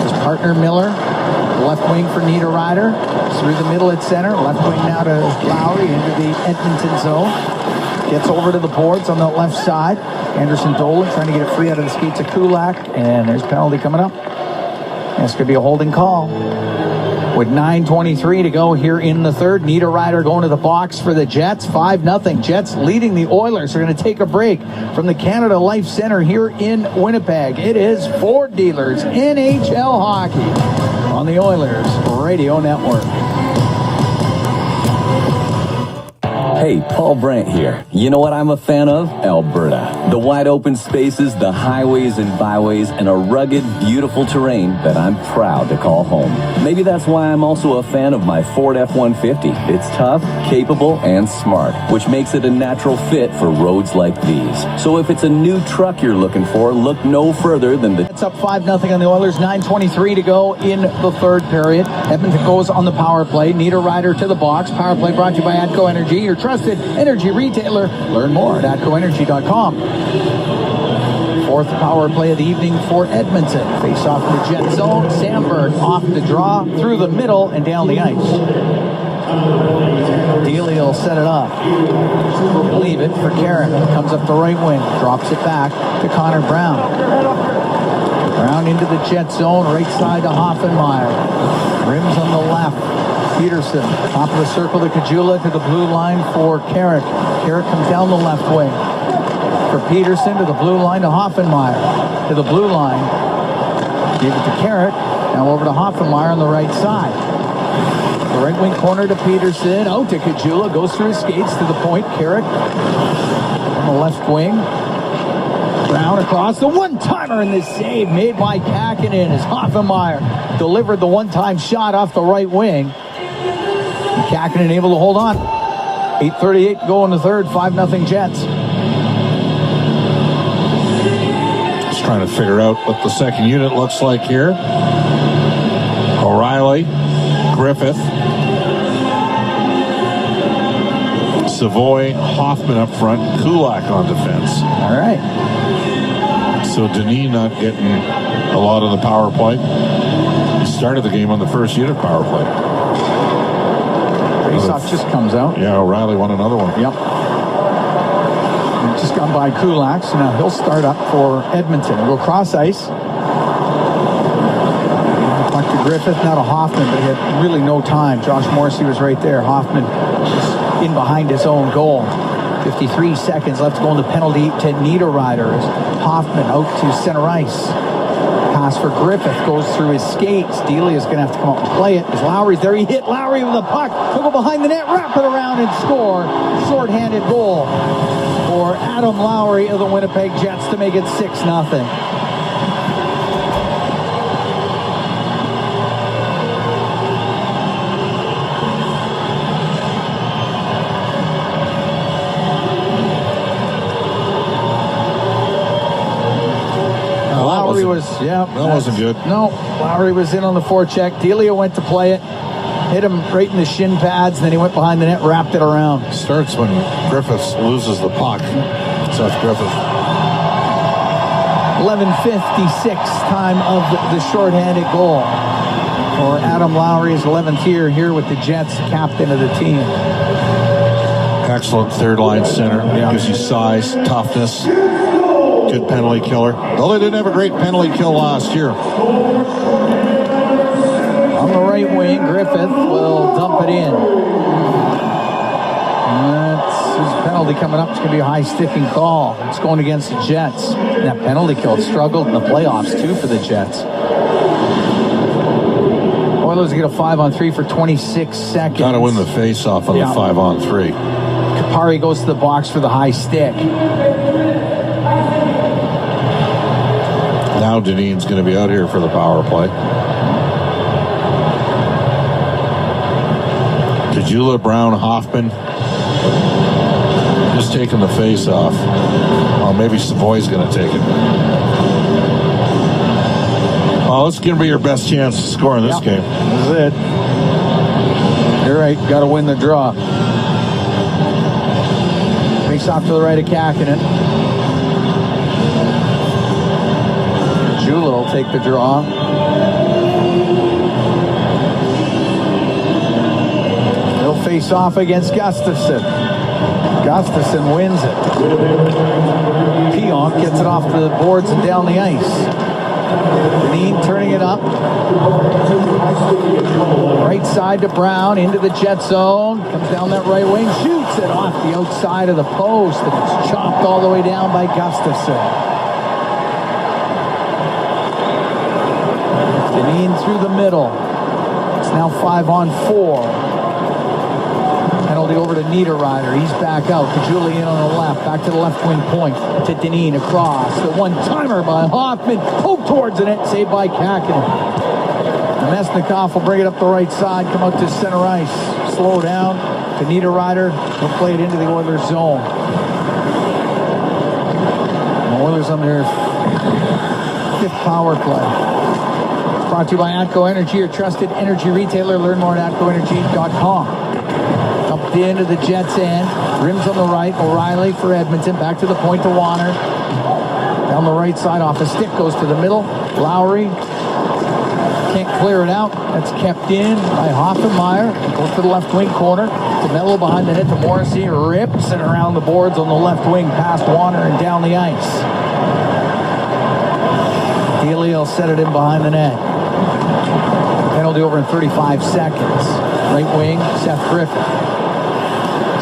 His partner Miller. Left wing for Niederreiter. Through the middle at center. Left wing now to Lowry into the Edmonton zone. Gets over to the boards on the left side. Anderson Dolan trying to get it free out of the skates of Kulak. And there's a penalty coming up. This could be a holding call. With 9:23 to go here in the third. Niederreiter going to the box for the Jets. 5-0. Jets leading the Oilers. They're going to take a break from the Canada Life Center here in Winnipeg. It is Ford Dealers NHL Hockey on the Oilers Radio Network. Hey, Paul Brandt here. You know what I'm a fan of? Alberta. The wide open spaces, the highways and byways, and a rugged, beautiful terrain that I'm proud to call home. Maybe that's why I'm also a fan of my Ford F-150. It's tough, capable, and smart, which makes it a natural fit for roads like these. So if it's a new truck you're looking for, look no further than the... It's up 5-0 on the Oilers. 9:23 to go in the third period. Edmonton goes on the power play. Niederreiter to the box. Power play brought to you by ATCO Energy, your trusted energy retailer. Learn more at atcoenergy.com. Fourth power play of the evening for Edmonton. Face off in the Jet zone. Sandberg off the draw, through the middle, and down the ice. Delia will set it up. Leave it for Carrick. Comes up the right wing. Drops it back to Connor Brown. Brown into the Jet zone. Right side to Hoffenmeyer. Rims on the left. Peterson, top of the circle to Kajula, to the blue line for Carrick. Carrick comes down the left wing. For Peterson, to the blue line to Hoffenmeyer. To the blue line. Give it to Carrick. Now over to Hoffenmeyer on the right side. The right wing corner to Peterson. Out to Kajula. Goes through his skates to the point. Carrick on the left wing. Brown across. The one-timer in this save made by Kakinen as Hoffenmeyer delivered the one-time shot off the right wing. Kakinen able to hold on. 8:38 to go in the third. 5-0 Jets. Just trying to figure out what the second unit looks like here. O'Reilly, Griffith, Savoy, Hoffman up front, Kulak on defense. All right. So Denis not getting a lot of the power play. He started the game on the first unit power play. Faceoff just comes out. Yeah, O'Reilly won another one. Yep. Just gone by Kulak, so now he'll start up for Edmonton. We'll go cross ice. Puck to Griffith, now to Hoffman, but he had really no time. Josh Morrissey was right there. Hoffman was in behind his own goal. 53 seconds left to go in the penalty to Niederreiter. Hoffman out to center ice. Pass for Griffith goes through his skates. Delia is going to have to come up and play it. As Lowry's there, he hit Lowry with the puck. He'll go behind the net, wrap it around and score. Short-handed goal for Adam Lowry of the Winnipeg Jets to make it 6-0. That wasn't good. No, Lowry was in on the forecheck. Delia went to play it, hit him right in the shin pads, and then he went behind the net, wrapped it around. Starts when Griffiths loses the puck. Seth Griffith. 11:56 time of the shorthanded goal for Adam Lowry, his 11th year here with the Jets, captain of the team. Excellent third line center. Gives you size, toughness. Good penalty killer. Though they didn't have a great penalty kill last year. On the right wing, Griffith will dump it in. That's his penalty coming up. It's going to be a high sticking call. It's going against the Jets. That penalty kill struggled in the playoffs too for the Jets. Oilers get a 5-on-3 for 26 seconds. Got to win the face-off on the 5-on-3. Kapari goes to the box for the high stick. Now Dineen's going to be out here for the power play. Kajula, Brown, Hoffman. Just taking the face off. Oh, maybe Savoy's going to take it. Oh, it's going to be your best chance to score in this game. This is it. You're right. Got to win the draw. Face off to the right of Kakinen. Jula will take the draw. He'll face off against Gustafson. Gustafson wins it. Pionk gets it off the boards and down the ice. Dineen turning it up. Right side to Brown, into the Jet zone. Comes down that right wing, shoots it off the outside of the post, and it's chopped all the way down by Gustafson. Dineen through the middle. It's now 5-on-4. Penalty over to Niederreiter. He's back out. Kajula in on the left. Back to the left wing point. To Dineen across. The one-timer by Hoffman. Poke towards the net. Saved by Kakinen. Mesnikov will bring it up the right side. Come out to center ice. Slow down to Niederreiter. He'll play it into the Oilers zone. The Oilers on their 5th power play. Brought to you by Atco Energy, your trusted energy retailer. Learn more at AtcoEnergy.com. Up the end of the Jets end. Rims on the right. O'Reilly for Edmonton. Back to the point to Warner. Down the right side off a stick. Goes to the middle. Lowry can't clear it out. That's kept in by Hoffenmeyer. Goes to the left wing corner. DeMello behind the net to Morrissey. Rips it around the boards on the left wing. Past Warner and down the ice. Delia will set it in behind the net. Penalty over in 35 seconds. Right wing, Seth Griffith.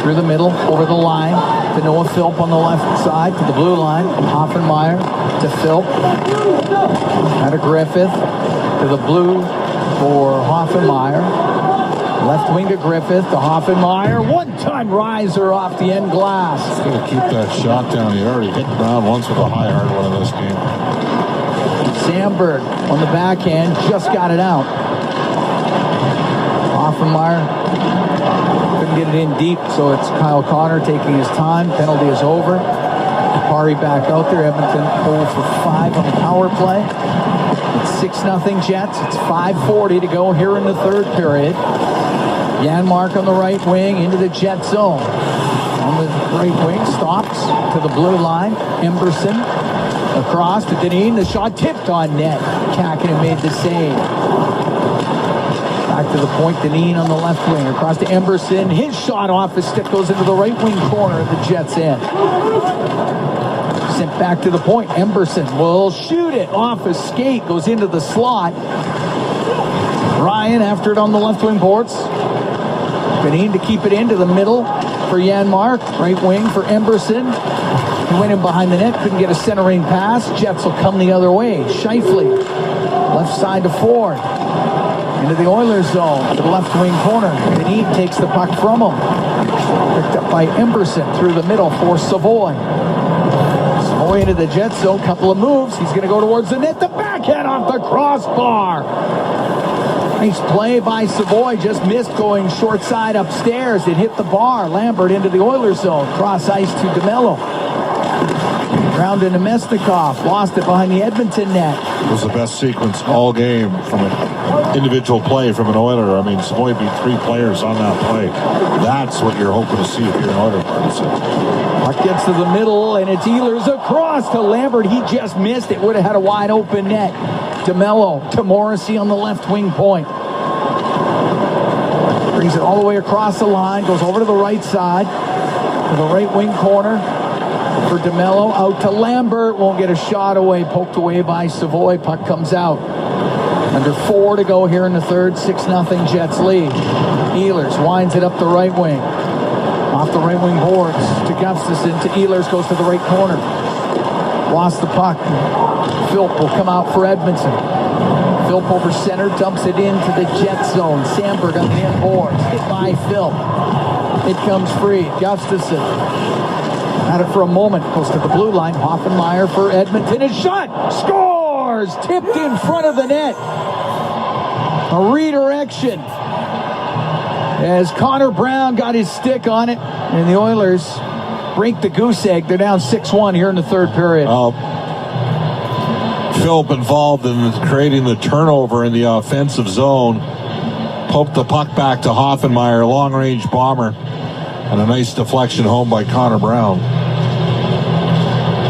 Through the middle, over the line, to Noah Philp on the left side, to the blue line. Hoffenmeyer to Philp. Out of Griffith, to the blue for Hoffenmeyer. Left wing to Griffith, to Hoffenmeyer. One-time riser off the end glass. Got to keep that shot down. He already hit Brown once with a high hard one in this game. Sandberg on the backhand, just got it out. Hoffenmeyer couldn't get it in deep, so it's Kyle Connor taking his time. Penalty is over. Kapari back out there. Edmonton 0 for 5 on the power play. It's 6-0 Jets. It's 5:40 to go here in the third period. Janmark on the right wing into the Jet zone. On the right wing, stops to the blue line. Emberson across to Dineen. The shot tipped on net. Kakinen made the save. Back to the point, Dineen on the left wing. Across to Emberson. His shot off his stick goes into the right wing corner of the Jets' end. Sent back to the point. Emberson will shoot it off his skate. Goes into the slot. Ryan after it on the left wing boards. Dineen to keep it into the middle for Janmark. Right wing for Emberson. He went in behind the net. Couldn't get a centering pass. Jets will come the other way. Scheifele. Left side to Ford. Into the Oilers zone. To the left wing corner. Dineen takes the puck from him. Picked up by Emberson through the middle for Savoy. Savoy into the Jets zone. Couple of moves. He's going to go towards the net. The backhand off the crossbar. Nice play by Savoy. Just missed going short side upstairs. It hit the bar. Lambert into the Oilers zone. Cross ice to DeMello. Round to Nemesnikov. Lost it behind the Edmonton net. It was the best sequence all game from an individual play from an Oiler. I mean, Savoy beat 3 players on that play. That's what you're hoping to see if you're an Oiler partisan. Puck gets to the middle, and it's Ehlers across to Lambert. He just missed. It would have had a wide open net. DeMello to Morrissey on the left wing point. Brings it all the way across the line. Goes over to the right side. To the right wing corner. For DeMello, out to Lambert, won't get a shot away, poked away by Savoy, puck comes out. Under 4 to go here in the third, 6-0 Jets lead. Ehlers winds it up the right wing. Off the right wing boards to Gustafsson, to Ehlers, goes to the right corner. Lost the puck. Philp will come out for Edmonton. Philp over center, dumps it into the Jet zone. Sandberg on the end boards, hit by Philp. It comes free, Gustafsson. Had it for a moment, goes to the blue line. Hoffenmeyer for Edmonton. His shot scores! Tipped in front of the net. A redirection. As Connor Brown got his stick on it, and the Oilers break the goose egg. They're down 6-1 here in the third period. Philp involved in creating the turnover in the offensive zone. Poked the puck back to Hoffenmeyer, long-range bomber. And a nice deflection home by Connor Brown.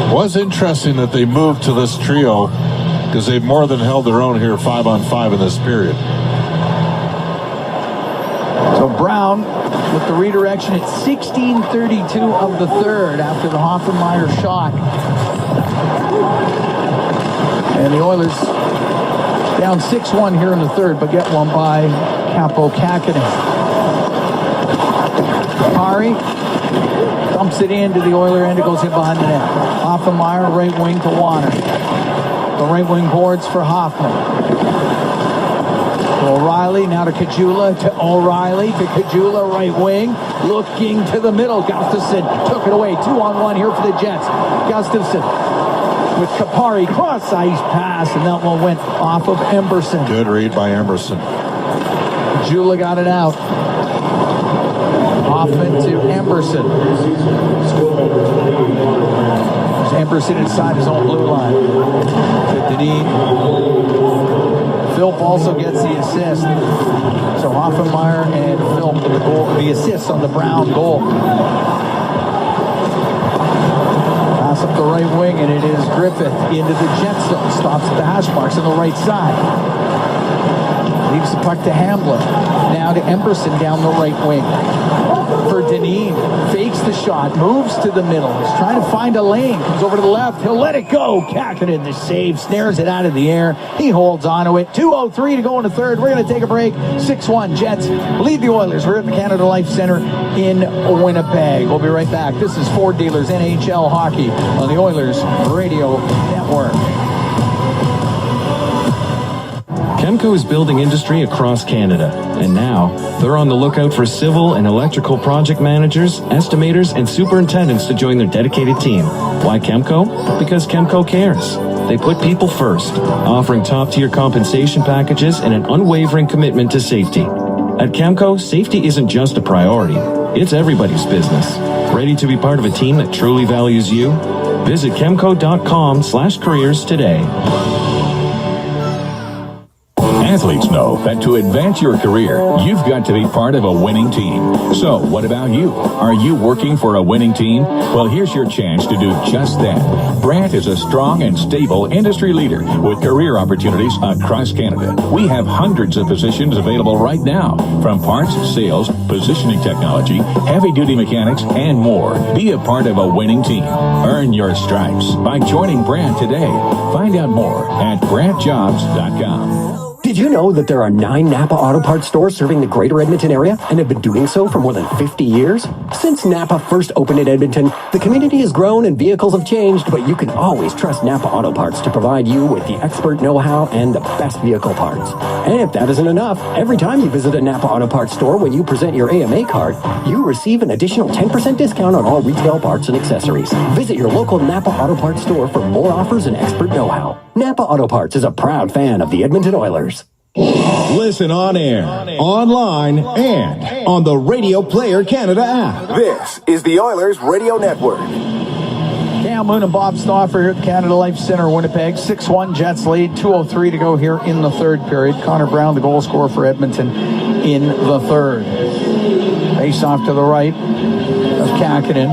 It was interesting that they moved to this trio because they've more than held their own here 5-on-5 in this period. So Brown with the redirection at 16:32 of the third after the Hoffenmeyer shot. And the Oilers down 6-1 here in the third, but get one by Capo Kakinen. Kari dumps it into the Oiler end. It goes in behind the net. Hoffenmeyer, right wing to Warner. The right wing boards for Hoffman. To O'Reilly, now to Kajula. To O'Reilly, to Kajula, right wing. Looking to the middle. Gustafsson took it away. 2-on-1 here for the Jets. Gustafsson with Kapari. Cross ice pass, and that one went off of Emberson. Good read by Emberson. Kajula got it out. Hoffman to Emberson. There's Emberson inside his own blue line. To Dineen. Philp also gets the assist. So Hoffenmeyer and Philp with the goal, the assist on the Brown goal. Pass up the right wing, and it is Griffith into the Jet zone. Stops at the hash marks on the right side. Leaves the puck to Hamblin. Now to Emberson down the right wing. For Dineen, fakes the shot, moves to the middle. He's trying to find a lane. Comes over to the left. He'll let it go. Kakinen, the save, snares it out of the air. He holds on to it. 2:03 to go in the third. We're going to take a break. 6-1 Jets lead the Oilers. We're at the Canada Life Center in Winnipeg. We'll be right back. This is Ford Dealers NHL Hockey on the Oilers Radio Network. Chemco is building industry across Canada, and now they're on the lookout for civil and electrical project managers, estimators, and superintendents to join their dedicated team. Why Chemco? Because Chemco cares. They put people first, offering top-tier compensation packages and an unwavering commitment to safety. At Chemco, safety isn't just a priority, it's everybody's business. Ready to be part of a team that truly values you? Visit chemco.com/careers today. Athletes know that to advance your career, you've got to be part of a winning team. So, what about you? Are you working for a winning team? Well, here's your chance to do just that. Brandt is a strong and stable industry leader with career opportunities across Canada. We have hundreds of positions available right now, from parts, sales, positioning technology, heavy-duty mechanics, and more. Be a part of a winning team. Earn your stripes by joining Brandt today. Find out more at BrandtJobs.com. Did you know that there are 9 Napa Auto Parts stores serving the greater Edmonton area and have been doing so for more than 50 years? Since Napa first opened in Edmonton, the community has grown and vehicles have changed, but you can always trust Napa Auto Parts to provide you with the expert know-how and the best vehicle parts. And if that isn't enough, every time you visit a Napa Auto Parts store when you present your AMA card, you receive an additional 10% discount on all retail parts and accessories. Visit your local Napa Auto Parts store for more offers and expert know-how. Napa Auto Parts is a proud fan of the Edmonton Oilers. Listen on air, online, and on the Radio Player Canada app. This is the Oilers Radio Network. Cam Moon and Bob Stauffer here at the Canada Life Center, Winnipeg. 6-1 Jets lead, 2:03 to go here in the third period. Connor Brown, the goal scorer for Edmonton in the third. Face off to the right of Kakinen.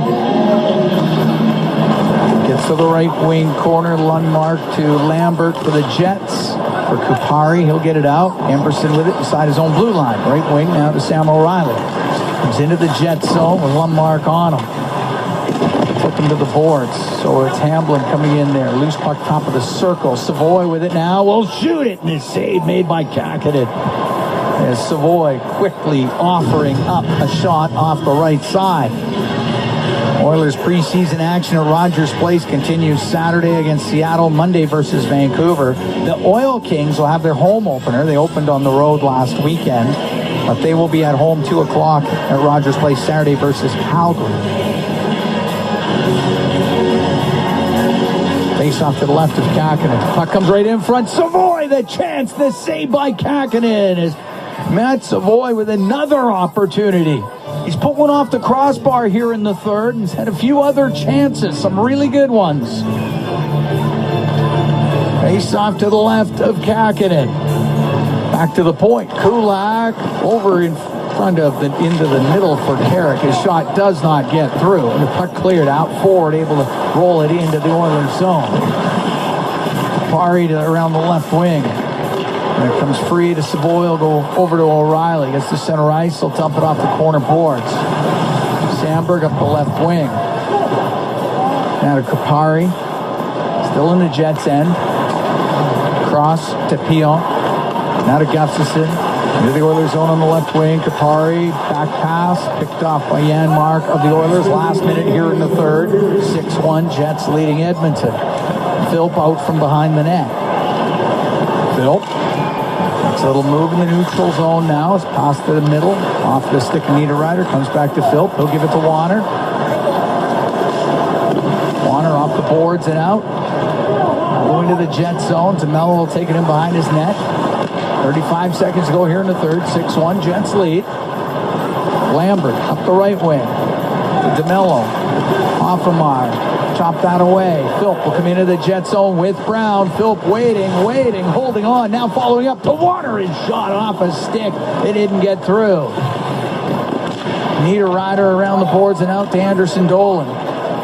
Gets to the right wing corner. Lundmark to Lambert for the Jets. For Kupari, he'll get it out. Emberson with it inside his own blue line. Right wing now to Sam O'Reilly. Comes into the Jet zone with Lundmark on him. Took him to the boards. So it's Hamblin coming in there. Loose puck top of the circle. Savoy with it now. Will shoot it. And a save made by Kakinen. As Savoy quickly offering up a shot off the right side. Oilers preseason action at Rogers Place continues Saturday against Seattle, Monday versus Vancouver. The Oil Kings will have their home opener. They opened on the road last weekend, but they will be at home 2 o'clock at Rogers Place Saturday versus Calgary. Face off to the left of Kakinen. Puck comes right in front. Savoy, the chance, the save by Kakinen is Matt Savoy with another opportunity. He's put one off the crossbar here in the third and he's had a few other chances, some really good ones. Face off to the left of Kakinen. Back to the point. Kulak over in front of into the middle for Carrick. His shot does not get through. And the puck cleared out forward, able to roll it into the Oilers zone. Pari around the left wing. And it comes free to Savoy. He'll go over to O'Reilly. Gets to center ice. He'll dump it off the corner boards. Sandberg up the left wing. Now to Kupari. Still in the Jets' end. Cross to Pion. Now to Gustafsson. Into the Oilers zone on the left wing. Kupari. Back pass. Picked off by Janmark of the Oilers. Last minute here in the third. 6-1. Jets leading Edmonton. Philp out from behind the net. Philp. Next little move in the neutral zone now. It's passed to the middle. Off the stick of Niederreiter. Comes back to Philp. He'll give it to Warner. Warner off the boards and out. Going to the Jet zone. DeMello will take it in behind his net. 35 seconds to go here in the third. 6-1 Jets lead. Lambert up the right wing. DeMello. Hoffenmeyer. Chop that away. Philp will come into the Jet zone with Brown. Philp waiting, holding on. Now following up to Warner. His shot off a stick. It didn't get through. Niederreiter around the boards and out to Anderson Dolan.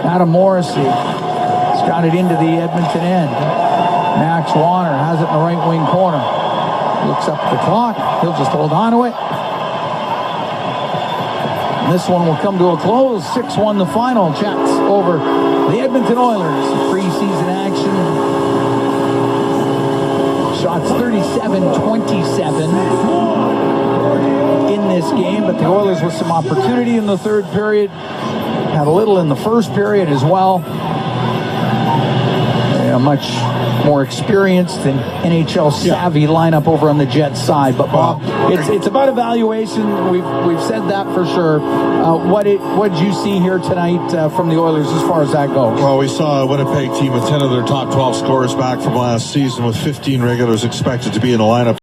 Now to Morrissey. He's got it into the Edmonton end. Max Warner has it in the right wing corner. Looks up at the clock. He'll just hold on to it. And this one will come to a close. 6-1 the final. Jets over the Edmonton Oilers. Preseason action. Shots 37-27 in this game, but the Oilers with some opportunity in the third period. Had a little in the first period as well. A much more experienced and NHL savvy lineup over on the Jets side. But Bob, it's about evaluation. We've said that for sure. What did you see here tonight from the Oilers as far as that goes? Well, we saw a Winnipeg team with 10 of their top 12 scorers back from last season, with 15 regulars expected to be in the lineup.